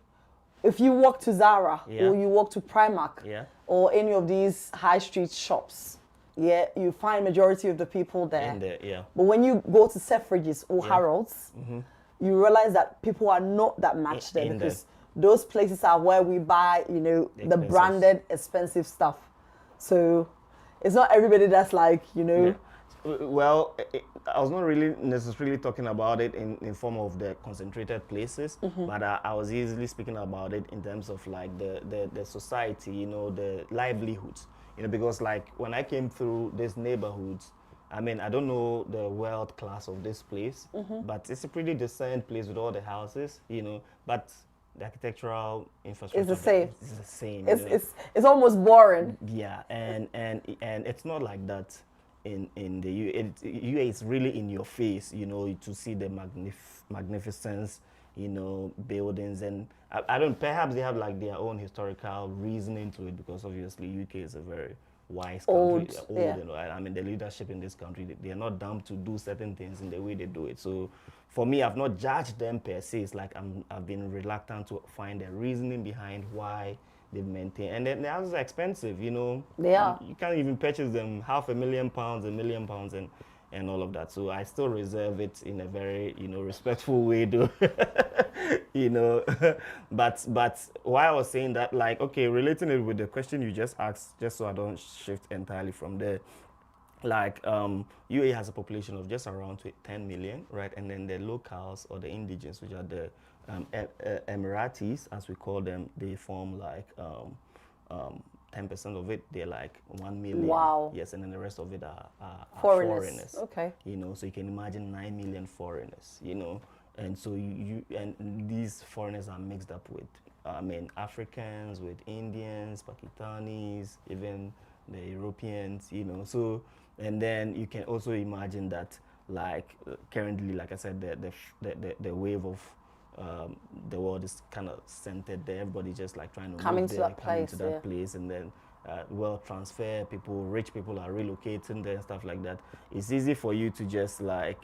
if you walk to Zara Yeah. or you walk to Primark Yeah. or any of these high street shops, yeah, you find majority of the people there. In there, yeah. But when you go to Selfridges or Yeah. Harrods, you realize that people are not that much there in because those places are where we buy, you know, the Expensive. branded, expensive stuff. So it's not everybody that's like, you know, Yeah. Well, I was not really necessarily talking about it in form of the concentrated places, but I was easily speaking about it in terms of like the society, you know, the livelihoods, you know, because like when I came through these neighborhoods, I mean, I don't know the wealth class of this place, but it's a pretty decent place with all the houses, you know, but the architectural infrastructure It's the same. It's the same. it's, you know. it's almost boring. Yeah, and it's not like that in the UAE. It's really in your face, you know, to see the magnificence, you know, buildings, and I don't. Perhaps they have like their own historical reasoning to it because obviously UK is a very wise Old, country, old, yeah. you know. I mean, the leadership in this country, they are not dumb to do certain things in the way they do it. So, for me, I've not judged them per se. It's like I've been reluctant to find the reasoning behind why they've maintained. And then the houses are expensive, you know. They are. You can't even purchase them £500,000, £1,000,000, and all of that. So I still reserve it in a very, you know, respectful way, though. You know, but why I was saying that, like, okay, relating it with the question you just asked, just so I don't shift entirely from there. Like, UAE has a population of just around 10 million, right? And then the locals or the indigenous, which are the Emiratis, as we call them, they form like 10% of it. They're like 1 million. Wow. Yes, and then the rest of it are Foreigners. Okay. You know, so you can imagine 9 million foreigners, you know. And so and these foreigners are mixed up with, I mean, Africans, with Indians, Pakistanis, even the Europeans, you know. So, and then you can also imagine that, like, currently, like I said, the wave of the world is kind of centered there. Everybody just like trying to Coming move to there, that coming place, to that yeah. place, and then wealth transfer. People, rich people are relocating there and stuff like that. It's easy for you to just like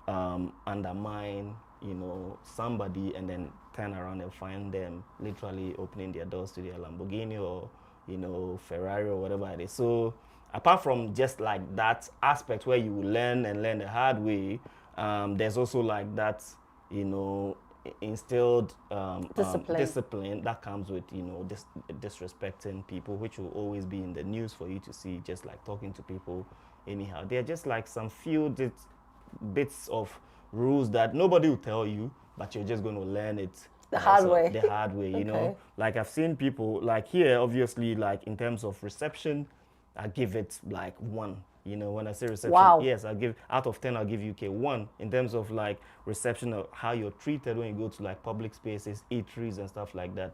undermine, you know, somebody and then turn around and find them literally opening their doors to their Lamborghini or, you know, Ferrari or whatever it is. So apart from just like that aspect where you learn the hard way, there's also like that, you know, instilled discipline that comes with, you know, disrespecting people, which will always be in the news for you to see, just like talking to people anyhow. They're just like some few bits of rules that nobody will tell you, but you're just going to learn it The hard so, way. the hard way, you know. Okay. Like I've seen people like here, obviously, like in terms of reception, I give it like 1. You know, when I say reception, Wow. yes, I'll give out of 10, I'll give you 1 in terms of like reception of how you're treated when you go to like public spaces, eateries and stuff like that.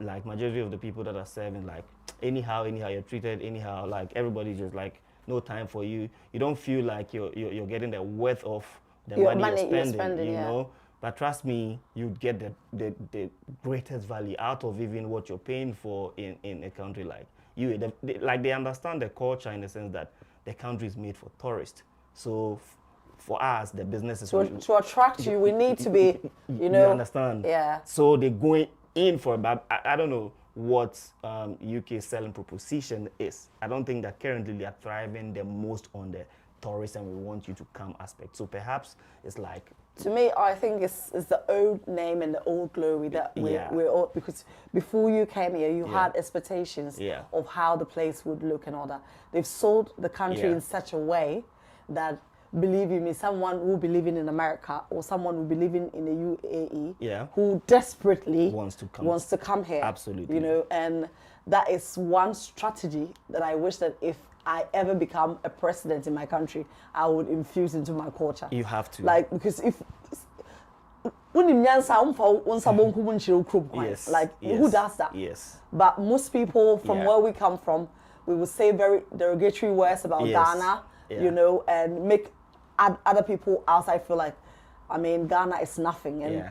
Like majority of the people that are serving, like anyhow you're treated anyhow. Like everybody just like no time for you. You don't feel like you're getting the worth of the Your money money you're spending, you yeah. know. But trust me, you get the greatest value out of even what you're paying for in a country like you. Like they understand the culture in the sense that the country is made for tourists. So for us, the business is to attract you. We need to be, you know. You understand? Yeah. So they're going in for about, I don't know what UK selling proposition is. I don't think that currently they are thriving the most on the tourists and we want you to come aspect. So perhaps it's like, to me, I think it's the old name and the old glory that we're all, because before you came here, you had expectations of how the place would look and all that. They've sold the country in such a way that, believe you me, someone who will be living in America or someone who will be living in the UAE who desperately wants to come here. Absolutely. You know, and that is one strategy that I wish that if I ever become a president in my country, I would infuse into my culture. You have to. Like, because if who does that? Yes. But most people from where we come from, we will say very derogatory words about Ghana, you know, and make other people outside feel like, I mean, Ghana is nothing. And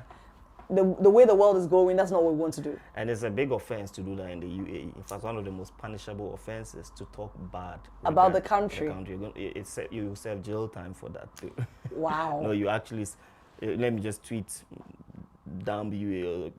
the way the world is going, that's not what we want to do. And it's a big offense to do that in the UAE. In fact, one of the most punishable offenses to talk bad about the country. You serve jail time for that too. Wow. No, you actually, let me just tweet down the UAE.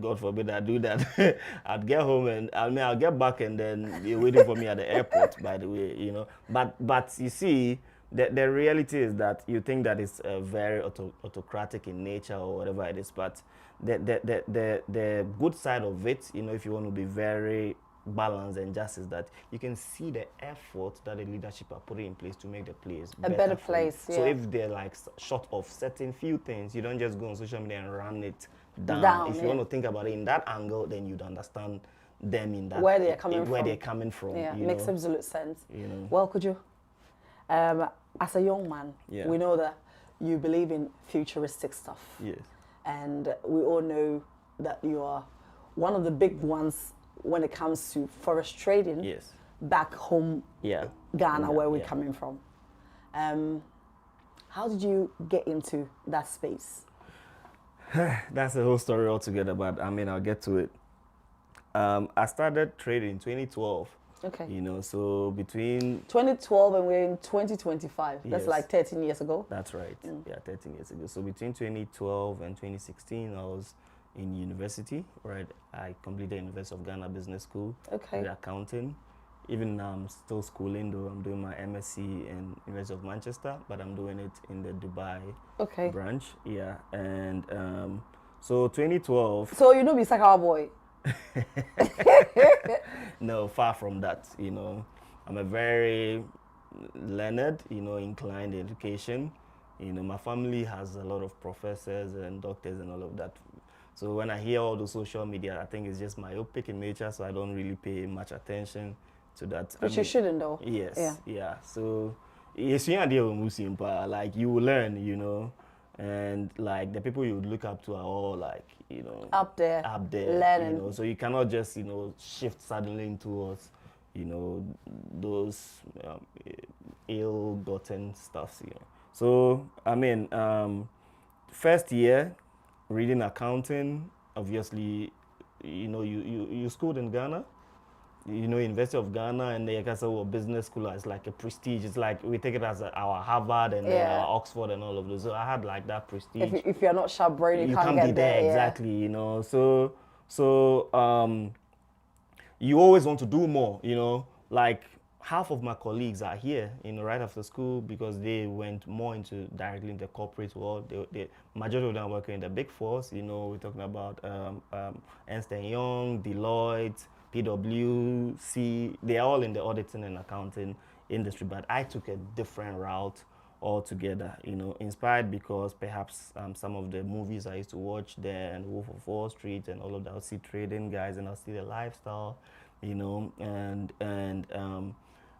God forbid I do that. I'd get home and I'll get back and then you're waiting for me at the airport, by the way, you know. But you see, the reality is that you think that it's very autocratic in nature or whatever it is, but the good side of it, you know, if you want to be very balanced and just, is that you can see the effort that the leadership are putting in place to make the place a better place. So if they're like short of certain few things, you don't just go on social media and run it down. If you want to think about it in that angle, then you'd understand them in that where they're coming from. Yeah, makes absolute sense. You know. Well, could you? As a young man, we know that you believe in futuristic stuff. Yes. And we all know that you are one of the big ones when it comes to forex trading back home, Ghana, where we're coming from. How did you get into that space? That's a whole story altogether, but I mean, I'll get to it. I started trading in 2012. Okay. You know, so between 2012 and we're in 2025. That's Yes. like 13 years ago. That's right. Yeah, 13 years ago. So between 2012 and 2016, I was in university, right? I completed University of Ghana Business School, Okay. did accounting. Even now, I'm still schooling, though. I'm doing my MSc in University of Manchester, but I'm doing it in the Dubai Okay. branch. Yeah, and so 2012. So you know be Sakawa boy. No, far from that. You know, I'm a very learned, you know, inclined education. You know, my family has a lot of professors and doctors and all of that. So when I hear all the social media, I think it's just myopic in nature, so I don't really pay much attention to that. Which you shouldn't though. Yes, yeah. So it's like you will learn, you know, and like the people you would look up to are all like, you know, Up there, learning. you know, so you cannot just, you know, shift suddenly towards, you know, those ill-gotten stuffs, you know. So I mean, first year reading accounting, obviously, you know, you schooled in Ghana, you know, University of Ghana, and the Yakasawa Business School is like a prestige. It's like we take it as our Harvard and then our Oxford and all of those. So I had like that prestige. If you're not sharp brain, you can't be get there. exactly, you know. So you always want to do more, you know. Like half of my colleagues are here, you know, right after school because they went more into directly in the corporate world. The majority of them are working in the big fours, you know. We're talking about Ernst & Young, Deloitte, PwC. They are all in the auditing and accounting industry, but I took a different route altogether, you know, inspired because perhaps some of the movies I used to watch there and Wolf of Wall Street and all of that. I'll see trading guys and I'll see the lifestyle, you know, and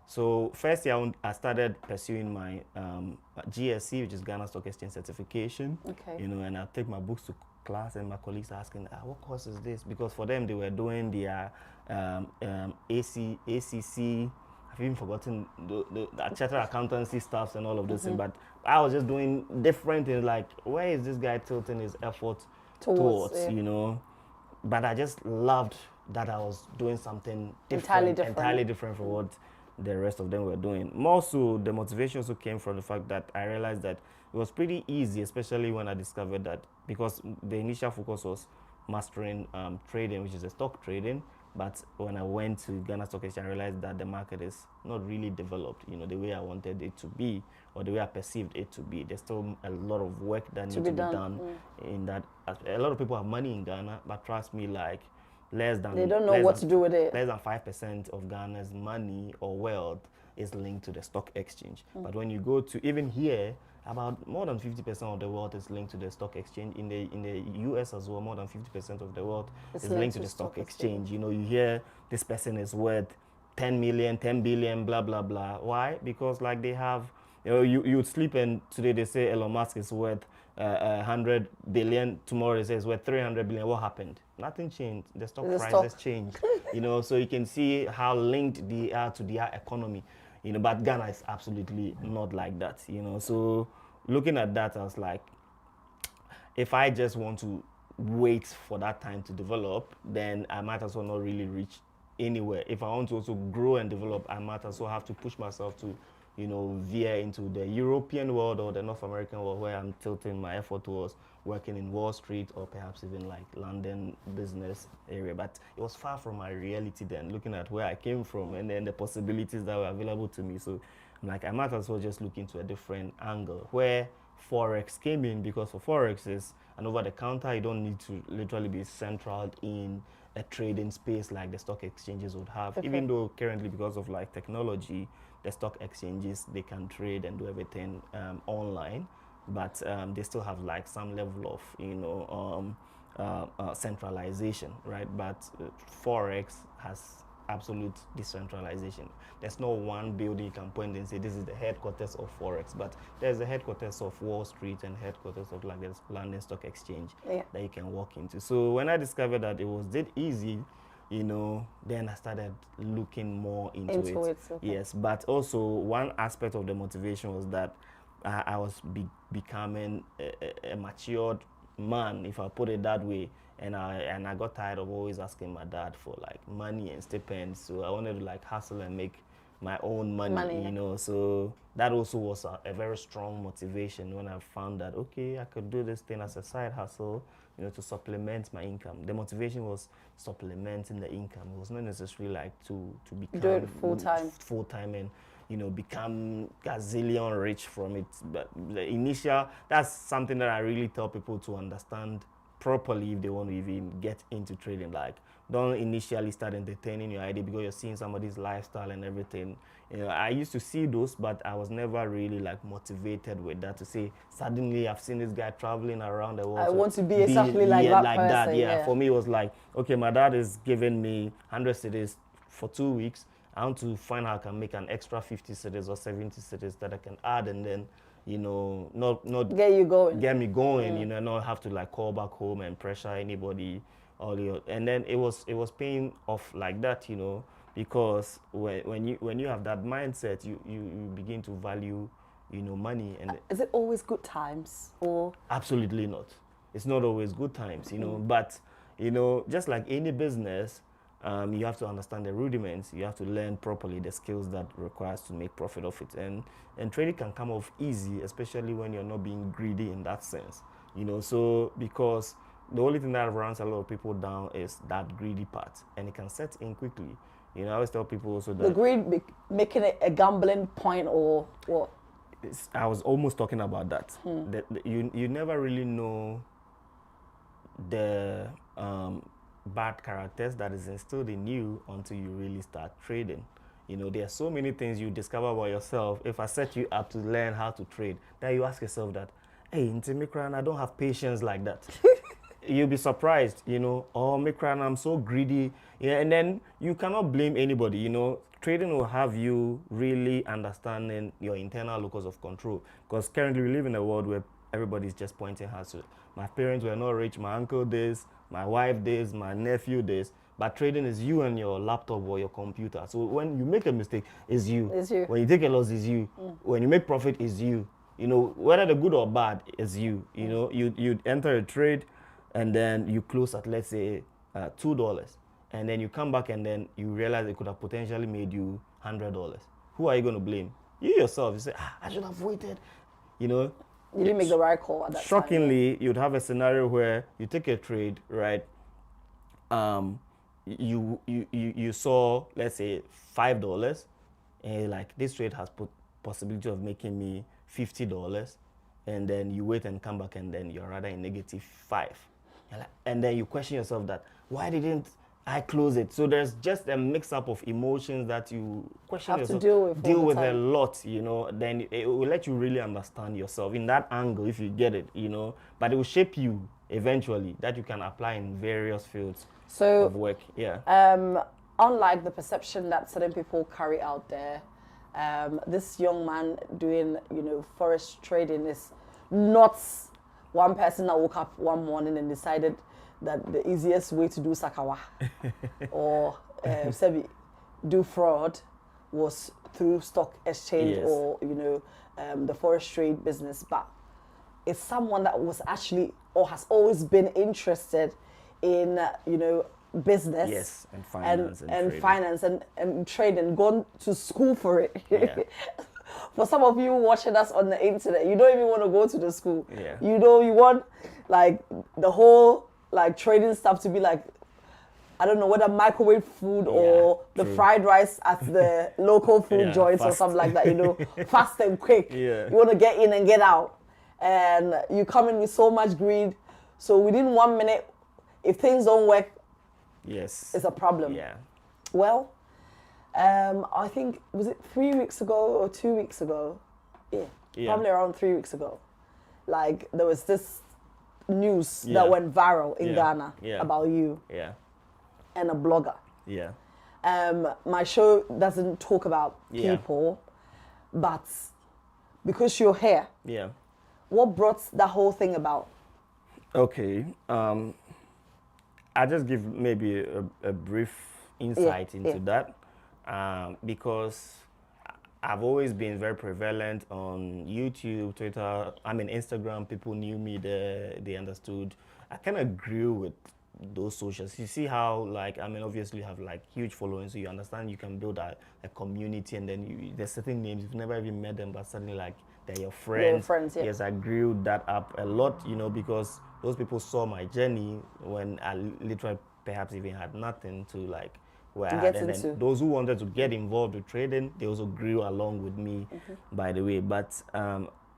so first year I started pursuing my GSC, which is Ghana Stock Exchange certification. Okay. You know, and I take my books to class, and my colleagues are asking, what course is this? Because for them, they were doing their ACC. I've even forgotten the chartered accountancy stuffs and all of those things. But I was just doing different things. Like, where is this guy tilting his effort towards Yeah. you know? But I just loved that I was doing something Entirely different from what the rest of them were doing. More so, the motivation also came from the fact that I realized that it was pretty easy, especially when I discovered that, because the initial focus was mastering trading, which is a stock trading. But when I went to Ghana Stock Exchange, I realized that the market is not really developed, you know, the way I wanted it to be or the way I perceived it to be. There's still a lot of work that needs to be done in that. A lot of people have money in Ghana, but trust me, like, they don't know what to do with it. Less than 5% of Ghana's money or wealth is linked to the stock exchange. But when you go to, even here, about more than 50% of the wealth is linked to the stock exchange. In the US as well, more than 50% of the wealth is linked to the stock exchange. You know, you hear this person is worth 10 million, 10 billion, blah, blah, blah. Why? Because like they have, you know, you would sleep and today they say Elon Musk is worth 100 billion. Tomorrow they say it's worth 300 billion. What happened? Nothing changed. The stock prices changed. You know, so you can see how linked they are to their economy. You know, but Ghana is absolutely not like that. You know, so looking at that, I was like, if I just want to wait for that time to develop, then I might as well not really reach anywhere. If I want to also grow and develop, I might as well have to push myself to, you know, veer into the European world or the North American world, where I'm tilting my effort towards working in Wall Street or perhaps even like London business area. But it was far from my reality then, looking at where I came from and then the possibilities that were available to me. So I'm like, I might as well just look into a different angle where Forex came in, because for Forex is an over-the-counter. You don't need to literally be central in a trading space like the stock exchanges would have. Even though currently, because of like technology, the stock exchanges, they can trade and do everything online, but they still have like some level of, you know, centralization, right? But Forex has absolute decentralization. There's no one building you can point and say this is the headquarters of Forex, but there's the headquarters of Wall Street and headquarters of like the London Stock Exchange that you can walk into. So when I discovered that it was that easy, you know, then I started looking more into it. Yes, but also one aspect of the motivation was that I was becoming a matured man, if I put it that way, and I got tired of always asking my dad for like money and stipends. So I wanted to like hustle and make my own money, you know. So that also was a very strong motivation when I found that, okay, I could do this thing as a side hustle, you know, to supplement my income. The motivation was supplementing the income. It was not necessarily like to become do it full time and, you know, become gazillion rich from it. But the initial, that's something that I really tell people to understand properly if they want to even get into trading. Like, don't initially start entertaining your idea because you're seeing somebody's lifestyle and everything. You know, I used to see those, but I was never really like motivated with that to say, suddenly I've seen this guy traveling around the world. I want to be exactly like that person. Yeah, for me it was like, okay, my dad is giving me 100 cities for 2 weeks. I want to find how I can make an extra 50 cities or 70 cities that I can add, and then, you know, not get me going, you know, not have to like call back home and pressure anybody. And then it was paying off like that, you know, because when you have that mindset, you begin to value, you know, money. And is it always good times or? Absolutely not. It's not always good times, you know, but, you know, just like any business, you have to understand the rudiments. You have to learn properly the skills that requires to make profit of it. And trading can come off easy, especially when you're not being greedy in that sense. You know, so because the only thing that runs a lot of people down is that greedy part, and it can set in quickly. You know, I always tell people also that the greed making it a gambling point or what? I was almost talking about that. You never really know the bad characters that is instilled in you until you really start trading. You know, there are so many things you discover about yourself. If I set you up to learn how to trade, then you ask yourself that, hey, into Mikran, I don't have patience like that. You'll be surprised, you know, oh, Mikran, I'm so greedy. Yeah, and then you cannot blame anybody, you know. Trading will have you really understanding your internal locus of control. Because currently we live in a world where everybody's just pointing hands to, my parents were not rich, my uncle this, my wife this, my nephew this. But trading is you and your laptop or your computer. So when you make a mistake, it's you. It's you. When you take a loss, it's you. When you make profit, it's you. You know, whether the good or bad, is you. You know, you enter a trade and then you close at, let's say, $2. And then you come back and then you realize it could have potentially made you $100. Who are you going to blame? You yourself. You say, I should have waited. You know, you didn't make the right call at that shockingly, time. you'd have a scenario where you take a trade, right? You saw, let's say, $5, and like, this trade has possibility of making me $50, and then you wait and come back and then you're rather in -5. And then you question yourself that, why didn't I close it? So there's just a mix-up of emotions that you question have yourself, to deal with a lot, you know. Then it will let you really understand yourself in that angle if you get it, you know. But it will shape you eventually, that you can apply in various fields of work. Yeah. Unlike the perception that certain people carry out there, this young man doing, you know, forex trading is not one person that woke up one morning and decided that the easiest way to do sakawa or do fraud was through stock exchange. Yes. Or, you know, the forex trade business. But it's someone that was actually or has always been interested in, you know, business. Yes, and finance and finance and trading, gone to school for it. Yeah. For some of you watching us on the internet, you don't even want to go to the school. Yeah. You know, you want like the whole like trading stuff to be like, I don't know, whether microwave food or the fried rice at the local food joints or something like that, you know, fast and quick. Yeah. You want to get in and get out. And you come in with so much greed. So within 1 minute, if things don't work, yes, it's a problem. Yeah. Well, I think, was it 3 weeks ago or 2 weeks ago? Yeah. Probably around 3 weeks ago. Like, there was this news that went viral in Ghana about you. Yeah. And a blogger. Yeah. My show doesn't talk about people, but because you're here, what brought that whole thing about? Okay. I'll just give maybe a brief insight into that, because I've always been very prevalent on YouTube, Twitter, Instagram. People knew me there, they understood. I kind of grew with those socials. You see how, like, I mean, obviously you have like huge following, so you understand you can build a community, and then there's certain names you've never even met them, but suddenly like they're your friends. They're your friends, yeah. Yes, I grew that up a lot, you know, because those people saw my journey when I literally perhaps even had nothing to like where I had, and then those who wanted to get involved with trading, they also grew along with me, by the way. But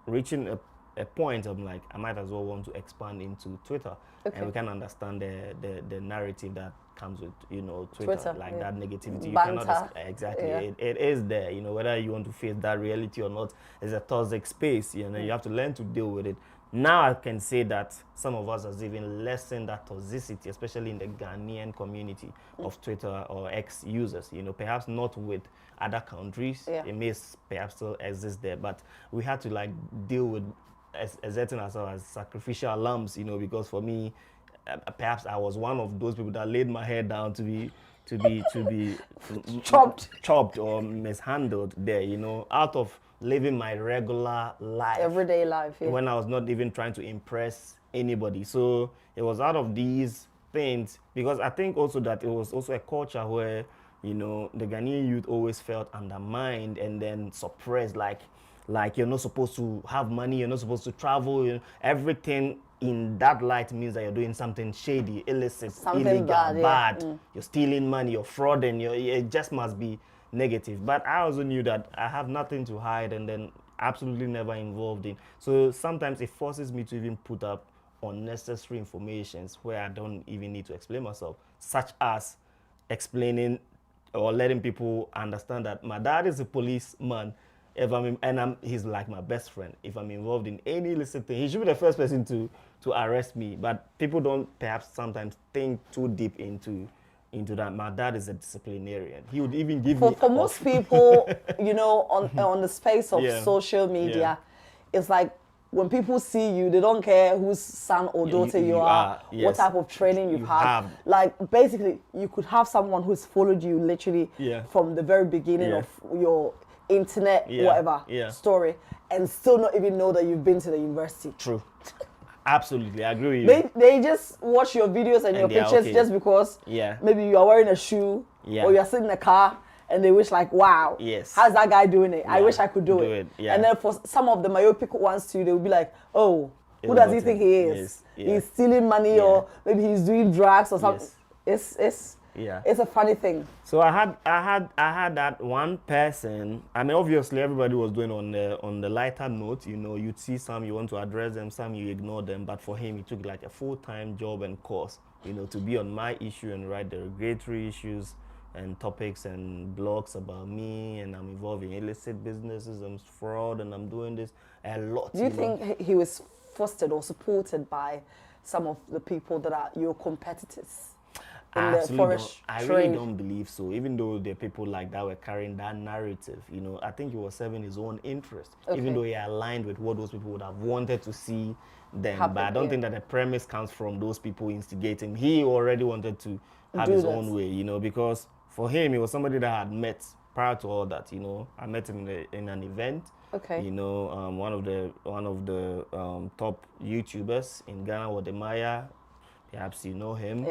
reaching a point, I'm like, I might as well want to expand into Twitter, and we can understand the narrative that comes with, you know, Twitter like that negativity. Banter. You cannot exactly. Yeah. It is there, you know, whether you want to face that reality or not. It's a toxic space, you know. You have to learn to deal with it. Now I can say that some of us has even lessened that toxicity, especially in the Ghanaian community of Twitter or X users. You know, perhaps not with other countries. It may perhaps still exist there, but we had to like deal with exerting ourselves as sacrificial lambs, you know, because for me, perhaps I was one of those people that laid my head down to be chopped or mishandled there, you know, out of living my regular life, everyday life, when I was not even trying to impress anybody. So it was out of these things, because I think also that it was also a culture where, you know, the Ghanaian youth always felt undermined and then suppressed, like you're not supposed to have money, you're not supposed to travel, you know, everything in that light means that you're doing something shady, illicit, illegal, bad. You're stealing money, you're frauding, it just must be negative. But I also knew that I have nothing to hide, and then absolutely never involved in. So sometimes it forces me to even put up unnecessary informations where I don't even need to explain myself, such as explaining or letting people understand that my dad is a policeman. If he's like my best friend. If I'm involved in any illicit thing, he should be the first person to arrest me. But people don't perhaps sometimes think too deep into that. My dad is a disciplinarian. He would even give me for most people, you know, on the space of social media, it's like when people see you, they don't care whose son or daughter you are, what type of training you've had. Like basically, you could have someone who's followed you literally from the very beginning of your internet whatever story, and still not even know that you've been to the university. True. Absolutely, I agree with you. They just watch your videos and your pictures just because maybe you are wearing a shoe or you're sitting in a car, and they wish like, wow, how's that guy doing it? I wish I could do it. And then for some of the myopic ones too, they will be like, oh, who does he think he is? He's stealing money, or maybe he's doing drugs or something. It's a funny thing. So I had that one person. I mean, obviously everybody was doing on the lighter note. You know, you'd see some you want to address them, some you ignore them. But for him, he took like a full-time job and course, you know, to be on my issue and write the regulatory issues and topics and blogs about me, and I'm involved in illicit businesses and fraud, and I'm doing this a lot. Do you think he was fostered or supported by some of the people that are your competitors? I really don't believe so. Even though there are people like that were carrying that narrative, you know, I think he was serving his own interest. Even though he aligned with what those people would have wanted to see them. But I don't think that the premise comes from those people instigating. He already wanted to have his own way, you know, because for him, he was somebody that I had met prior to all that, you know. I met him in an event. You know, one of the top YouTubers in Ghana, Wademaya. Perhaps you know him.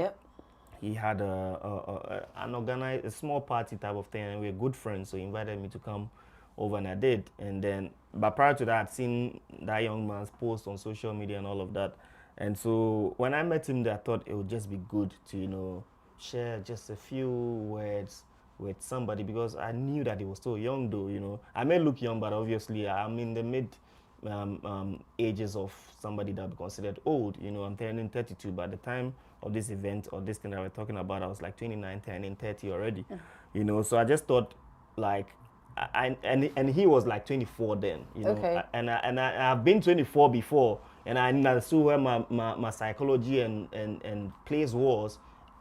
He had an organized, a small party type of thing, and we were good friends, so he invited me to come over, and I did. And then, but prior to that, I'd seen that young man's post on social media and all of that. And so when I met him there, I thought it would just be good to, you know, share just a few words with somebody, because I knew that he was still young though, you know. I may look young, but obviously I'm in the mid ages of somebody that would be considered old. You know, I'm turning 32 by the time of this event or this thing that we're talking about. I was like 29, turning 30 already. You know, so I just thought like, and he was like 24 then, you know, and I've been 24 before, and I understood where my psychology and place was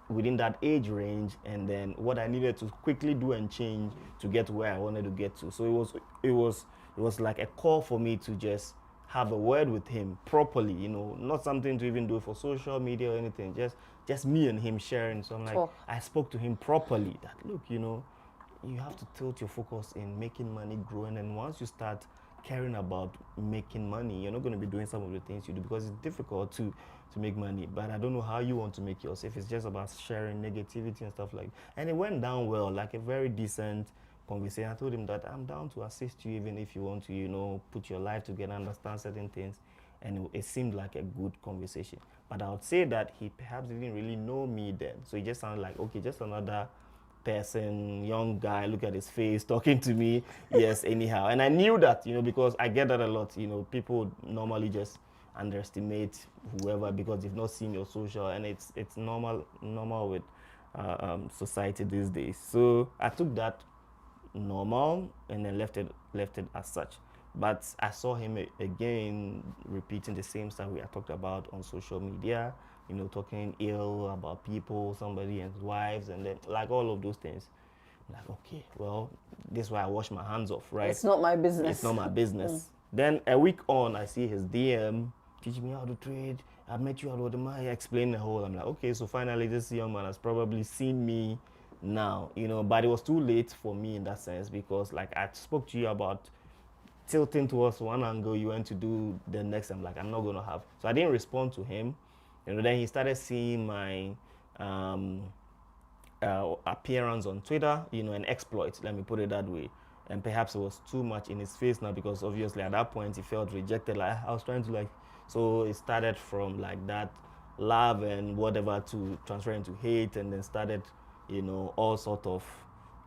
within that age range, and then what I needed to quickly do and change to get to where I wanted to get to. So it was like a call for me to just have a word with him properly, you know, not something to even do for social media or anything, just me and him sharing. So I'm like, I spoke to him properly that, look, you know, you have to tilt your focus in making money, growing, and once you start caring about making money. You're not going to be doing some of the things you do because it's difficult to make money. But I don't know how you want to make yours. If it's just about sharing negativity and stuff like that. And it went down well, like a very decent conversation. I told him that I'm down to assist you even if you want to, you know, put your life together, understand certain things. And it seemed like a good conversation. But I would say that he perhaps didn't really know me then. So it just sounded like, okay, just another person, young guy, look at his face, talking to me, yes, anyhow. And I knew that, you know, because I get that a lot, you know, people normally just underestimate whoever because they've not seen your social, and it's normal with society these days. So I took that normal and then left it as such. But I saw him again repeating the same stuff we had talked about on social media, you know, talking ill about people, somebody and his wives, and then like all of those things. Like, okay, well, this is why I wash my hands off, right? It's not my business. It's not my business. Then a week on, I see his DM, teach me how to trade. I met you at Wadama, explain the whole. I'm like, okay, so finally this young man has probably seen me now, you know, but it was too late for me in that sense because like I spoke to you about tilting towards one angle, you went to do the next. I'm like, I'm not going to have. So I didn't respond to him. You know, then he started seeing my appearance on Twitter, you know, an exploit, let me put it that way. And perhaps it was too much in his face now because obviously at that point he felt rejected. Like I was trying to like, so it started from like that love and whatever to transfer into hate, and then started, you know, all sort of,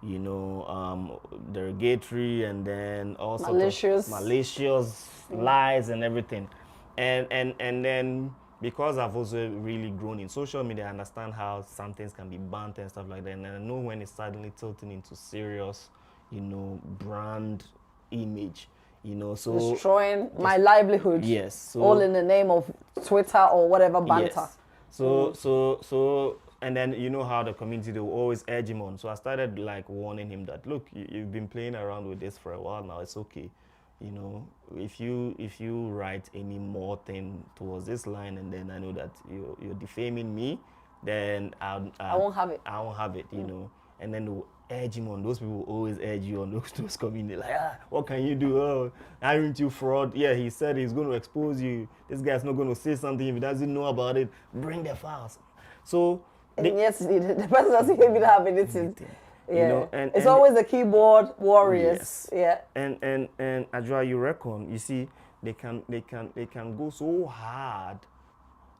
you know, derogatory, and then all malicious, sort of malicious lies and everything. And then because I've also really grown in social media, I understand how some things can be banned and stuff like that. And I know when it's suddenly tilting into serious, you know, brand image, you know, so destroying my livelihood. Yes. So, all in the name of Twitter or whatever banter. Yes. So and then you know how the community, they will always urge him on. So I started like warning him that, look, you've been playing around with this for a while now. It's okay. You know, if you write any more thing towards this line, and then I know that you're defaming me, then I won't have it. I won't have it, you know. And then they'll urge him on. Those people will always urge you on those communities. Like, what can you do? Oh, aren't you fraud? Yeah, he said he's going to expose you. This guy's not going to say something if he doesn't know about it. Bring the files. So yes, the person doesn't even have anything. Yeah, you know, it's always the keyboard warriors. Yes. Yeah. And Adwoa, you reckon, you see, they can go so hard.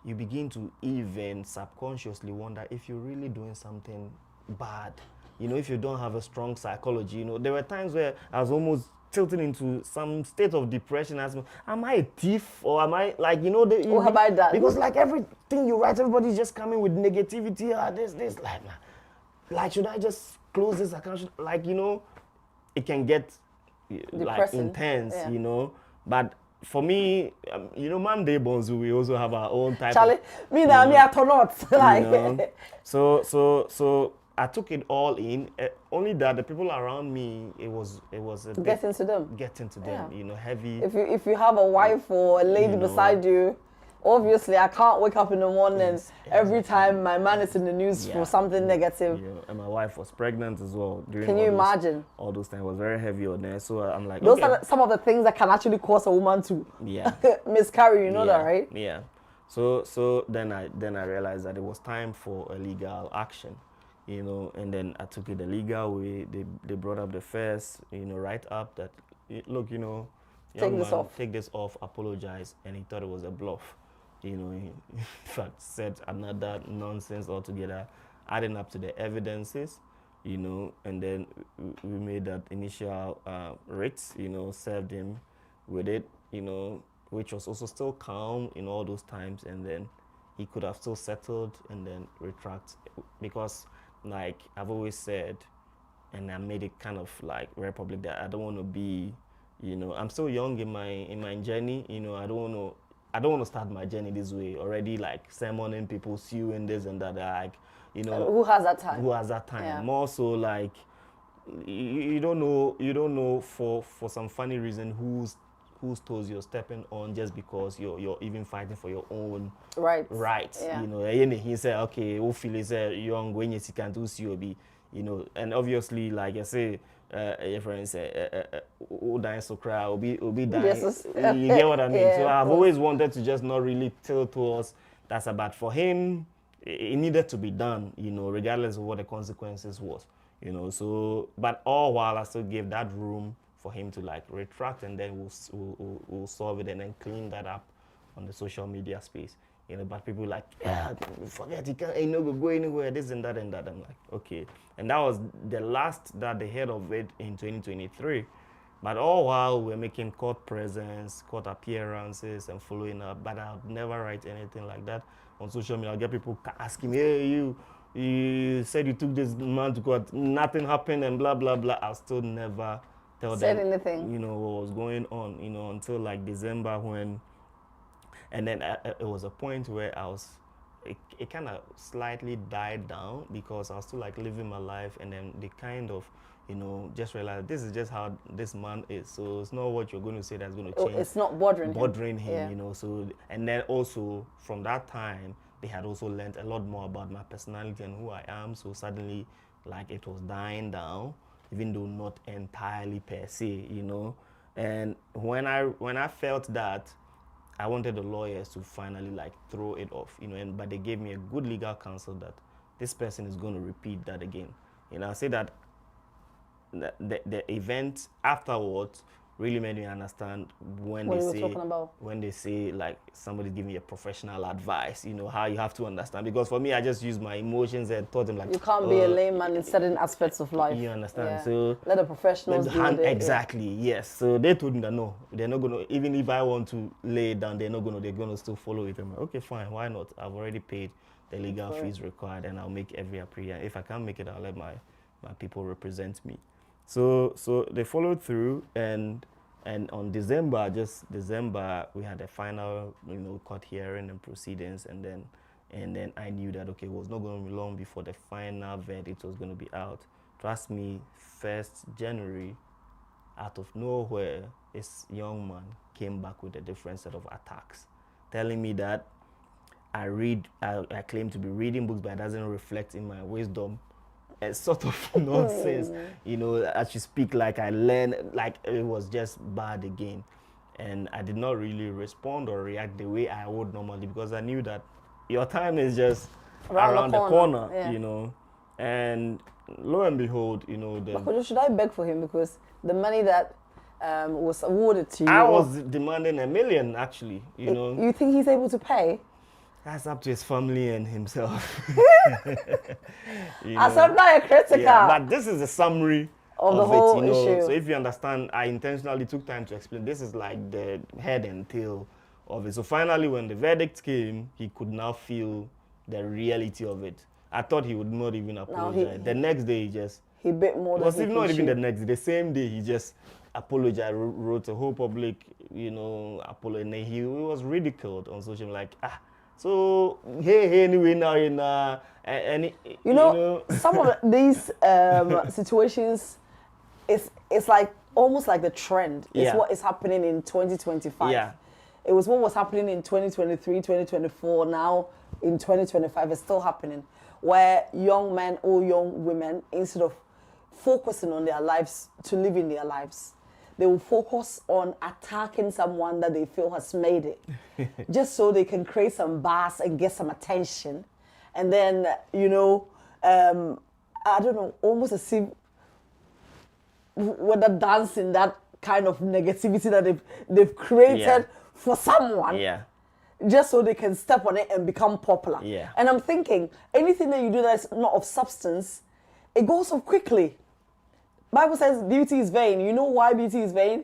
You begin to even subconsciously wonder if you're really doing something bad. You know, if you don't have a strong psychology. You know, there were times where I was almost tilting into some state of depression. As am I a thief, or am I like, you know, what have I done? Because like everything you write, everybody's just coming with negativity. This like should I just close this account? Like, you know, it can get like intense. Yeah. You know, but for me, you know, Monday bones, we also have our own type. Charlie, me now, me I turn out like. You know? So I took it all in. Only that the people around me, it was a getting to them. Yeah. You know, heavy. If you have a wife or a lady beside you, obviously I can't wake up in the morning every time my man is in the news for something negative. Yeah. And my wife was pregnant as well. Can you imagine? All those things was very heavy on there. So I'm like, those are some of the things that can actually cause a woman to miscarry. You know that, right? Yeah. So then I realized that it was time for a legal action. You know, and then I took it the legal way. They brought up the first, you know, write up that, look, you know, take this off, apologize, and he thought it was a bluff. You know, he in fact said another nonsense altogether, adding up to the evidences, you know, and then we made that initial writ, you know, served him with it, you know, which was also still calm in all those times, and then he could have still settled and then retract, because like I've always said, and I made it kind of like very public, that I don't want to be, you know, I'm still young in my journey, you know, I don't want to start my journey this way already, like sermoning people, suing this and that, like, you know, who has that time? Yeah. More so like you don't know for some funny reason whose toes you're stepping on, just because you're even fighting for your own rights. Yeah. You know, he said, okay, we'll feel young when you can't do COB. you know, and obviously, like I say, your friends say, "Oh, dying so cry, will be dying." Yes, You get what I mean? yeah, So of I've course. always wanted to just not really tell to us that's about for him. It needed to be done, you know, regardless of what the consequences was, you know. So, but all while I still gave that room for him to like retract, and then we'll solve it and then clean that up on the social media space. You know, but people like, yeah, forget you can't, you know, go anywhere, this and that and that. I'm like, okay. And that was the last that they heard of it in 2023. But all while we're making court presence, court appearances, and following up, but I'll never write anything like that on social media. I'll get people asking me, hey, you said you took this man to court, nothing happened, and blah, blah, blah. I'll still never tell Said them, anything. you know, what was going on, you know, until like December when, and then it was a point where it kind of slightly died down because I was still like living my life, and then they kind of, you know, just realized this is just how this man is. So it's not what you're going to say that's going to change. It's not bothering him, yeah. you know. So, and then also from that time, they had also learned a lot more about my personality and who I am. So suddenly, like, it was dying down, even though not entirely per se, you know. And when I felt that, I wanted the lawyers to finally like throw it off, you know, but they gave me a good legal counsel that this person is going to repeat that again. You know, I say that the event afterwards really made me understand when they say like somebody's giving you a professional advice, you know, how you have to understand. Because for me, I just use my emotions and thought them like, you can't be a layman in certain aspects of life. You understand? Yeah. So let the professionals do it. Exactly, yes. So they told me that no, they're not gonna, even if I want to lay it down, they're gonna still follow it. I'm like, okay, fine, why not? I've already paid the legal fees required, and I'll make every appeal. If I can't make it, I'll let my people represent me. So they followed through, and on December, we had a final, you know, court hearing and proceedings, and then I knew that okay, it was not going to be long before the final verdict was going to be out. Trust me, 1st January, out of nowhere, this young man came back with a different set of attacks, telling me that I claim to be reading books, but it doesn't reflect in my wisdom. A sort of nonsense, you know, as you speak, like I learned, like it was just bad again. And I did not really respond or react the way I would normally, because I knew that your time is just around the corner, yeah. You know. And lo and behold, you know, but should I beg for him? Because the money that was awarded to you, I was demanding $1 million, actually, you know. You think he's able to pay? That's up to his family and himself. As I'm not a critical. Yeah, but this is a summary of the whole issue. So if you understand, I intentionally took time to explain. This is like the head and tail of it. So finally, when the verdict came, he could now feel the reality of it. I thought he would not even apologize. The next day, he bit more than he could. Not even the next day. The same day, he just apologized, wrote a whole public, you know, apology. And he was ridiculed on social media, like, so hey, anyway, now you know, some of these situations, it's like almost like the trend. It's what is happening in 2025. Yeah. It was what was happening in 2023, 2024. Now in 2025, it's still happening, where young men or young women, instead of focusing on their lives to live in their lives, they will focus on attacking someone that they feel has made it, just so they can create some buzz and get some attention. And then, you know, I don't know, almost as if whether dancing that kind of negativity that they've created for someone, just so they can step on it and become popular. Yeah. And I'm thinking, anything that you do that's not of substance, it goes off quickly. Bible says beauty is vain. You know why beauty is vain?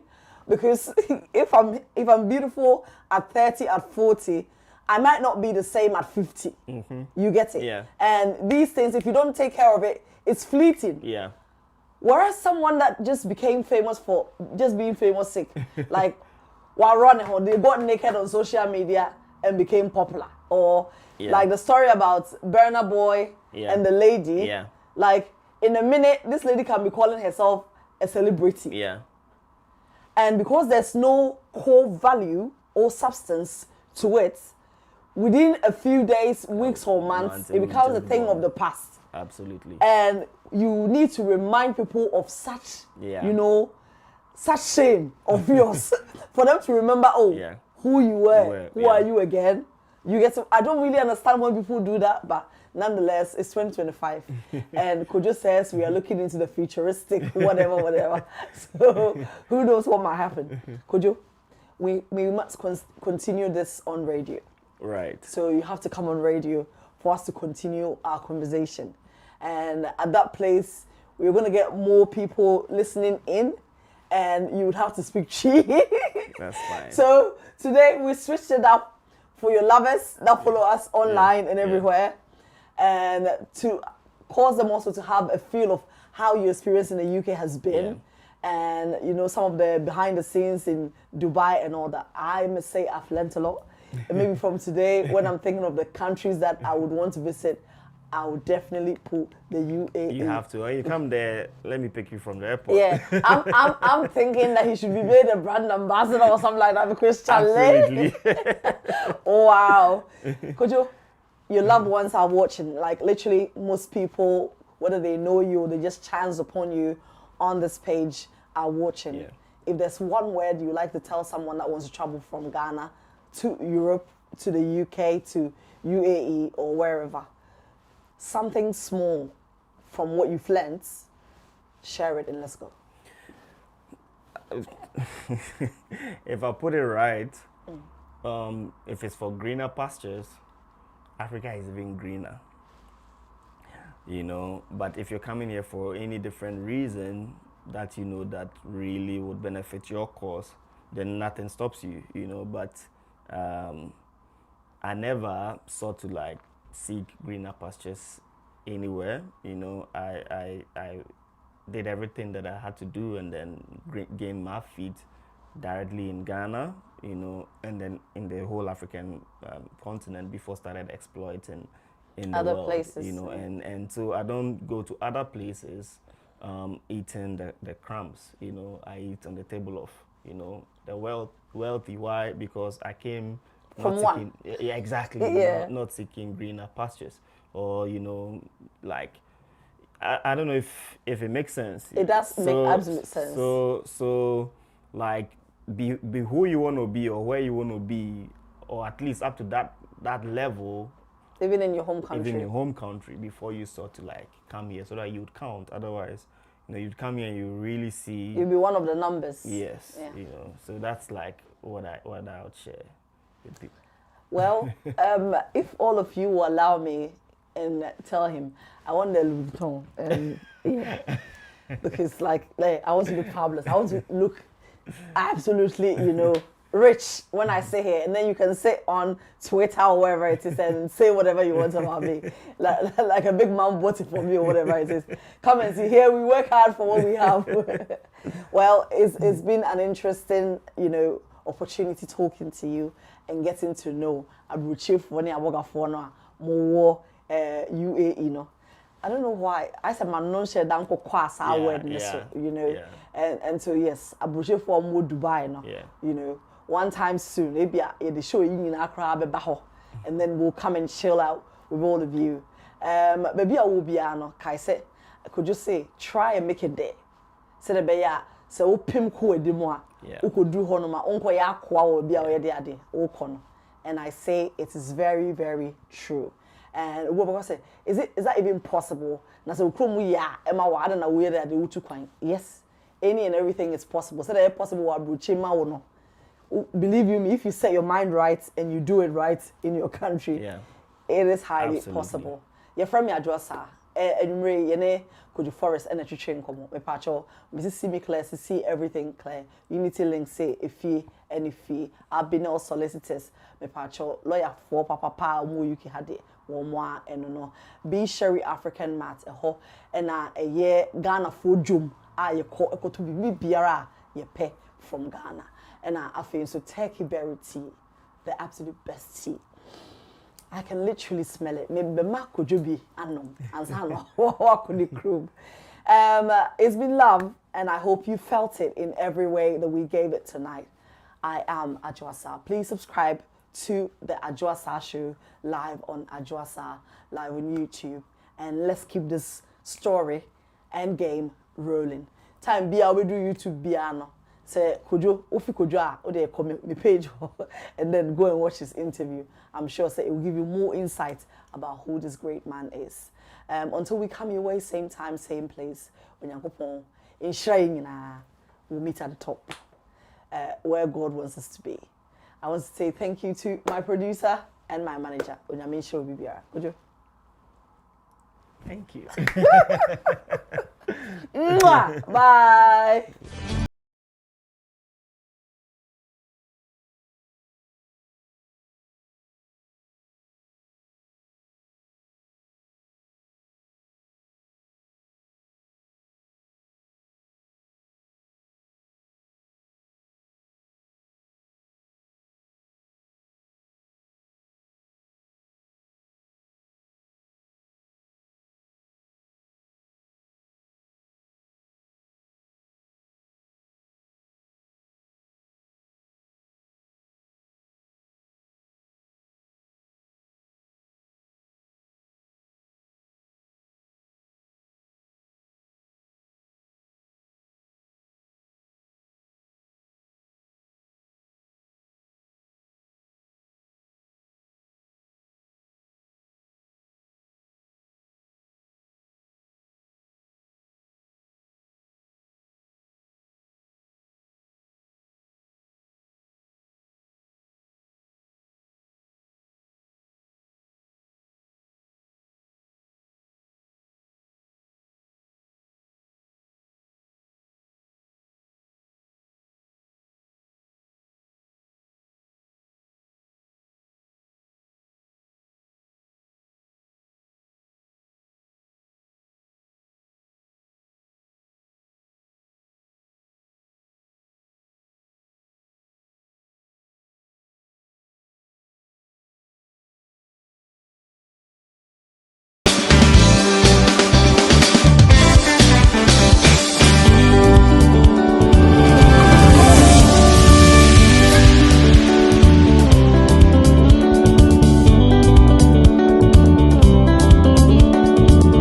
Because if I'm beautiful at 30, at 40, I might not be the same at 50. Mm-hmm. You get it? Yeah. And these things, if you don't take care of it, it's fleeting. Yeah. Whereas someone that just became famous for just being famous sick, like while running, or they got naked on social media and became popular. Or like the story about Burna Boy and the lady. Yeah. Like, in a minute, this lady can be calling herself a celebrity. Yeah. And because there's no core value or substance to it, within a few days, weeks or months, it becomes a thing of the past. Absolutely. And you need to remind people of such, Yeah. you know, such shame of yours for them to remember, Yeah. who you were, who yeah. are you again? You get to, I don't really understand when people do that, but nonetheless, it's 2025. And Kojo says we are looking into the futuristic, whatever. So who knows what might happen? Kojo, we must continue this on radio. Right. So you have to come on radio for us to continue our conversation. And at that place, we're going to get more people listening in, and you would have to speak Chi. That's fine. So today we switched it up for your lovers that follow us online and everywhere, and to cause them also to have a feel of how your experience in the UK has been. And you know, some of the behind the scenes in Dubai and all that. I must say I've learnt a lot. And maybe from today, when I'm thinking of the countries that I would want to visit, I would definitely put the UAE. You have to. When you come there, let me pick you from the airport. Yeah, I'm thinking that he should be made a brand ambassador or something like that because Absolutely. Oh, wow. Kojo, your loved ones are watching. Like literally most people, whether they know you or they just chance upon you on this page, are watching. Yeah. If there's one word you like to tell someone that wants to travel from Ghana to Europe, to the UK, to UAE or wherever, something small from what you've learned, share it and let's go. If I put it right, if it's for greener pastures, Africa is even greener. You know, but if you're coming here for any different reason that you know that really would benefit your cause, then nothing stops you, you know. But I never sought to like seek greener pastures anywhere, you know. I did everything that I had to do and then gain my feet directly in Ghana, you know, and then in the whole African continent before started exploiting in the Other world, places, you know, yeah. and so I don't go to other places eating the crumbs, you know. I eat on the table of, you know, the wealthy. Why? Because I came From not one. seeking, yeah, exactly, Yeah. not seeking greener pastures, or you know, like I don't know if it makes sense. It does make absolute sense. So like be who you want to be or where you want to be, or at least up to that level. Even in your home country. Even in your home country before you start to like come here, so that you would count. Otherwise, you know, you'd come here and you really see. You'll be one of the numbers. Yes, Yeah. you know. So that's like what I would share with people. Well, if all of you will allow me and tell him, I want the Louis Vuitton. Yeah. Because like I want to look fabulous. I want to look absolutely, you know, rich when I say here. And then you can say on Twitter or wherever it is and say whatever you want about me. Like a big man voted for me or whatever it is. Come and see here, we work hard for what we have. Well, it's been an interesting, you know, opportunity talking to you and getting to know Abuchi for more UAE, you know. I don't know why. I said my non-share danko kwasa awareness, you know. Yeah. And so yes, Abuchi for more Dubai, no. Yeah. You know, one time soon, maybe the show you in Accra, and then we'll come and chill out with all of you. Maybe I will be no. Kai said, I could just say try and make it there. Say the beya, so pim ko edimo a. Yeah. Could do honoma onko ya kwa o bia o yede ade o kono. And I say it is very, very true. And we say, is that even possible? Na so krom ya ema wa ada na we yede ade utu kwan. Yes, any and everything is possible. So that possible wa bruche ma wo no. Believe you me, if you set your mind right and you do it right in your country, it is highly possible. You're from Adwoa Saah. Anyway, you know, could you Forex and a train come? Me pacho, me see me clear, see everything clear. Unity link say a fee, any fee. I've been all solicitors. Me pacho lawyer for papa mu yuki hade one more and no. Be Sherry African mat a ho and a year Ghana for jum. You call to be biara ye pay from Ghana. And I feel so turkey berry tea, the absolute best tea. I can literally smell it. Maybe Marco Jubi, Anom, and Sano, it's been love, and I hope you felt it in every way that we gave it tonight. I am Adwoa Saah. Please subscribe to the Adwoa Saah Show live on Adwoa Saah, live on YouTube. and let's keep this story and game rolling. Time be we do YouTube piano. Say Kojo, Ofi Kojo, or they come me page and then go and watch his interview. I'm sure say it will give you more insight about who this great man is. Until we come your way, same time, same place. When you're in Shrine, we'll meet at the top, where God wants us to be. I want to say thank you to my producer and my manager. Kojo. Thank you. Bye.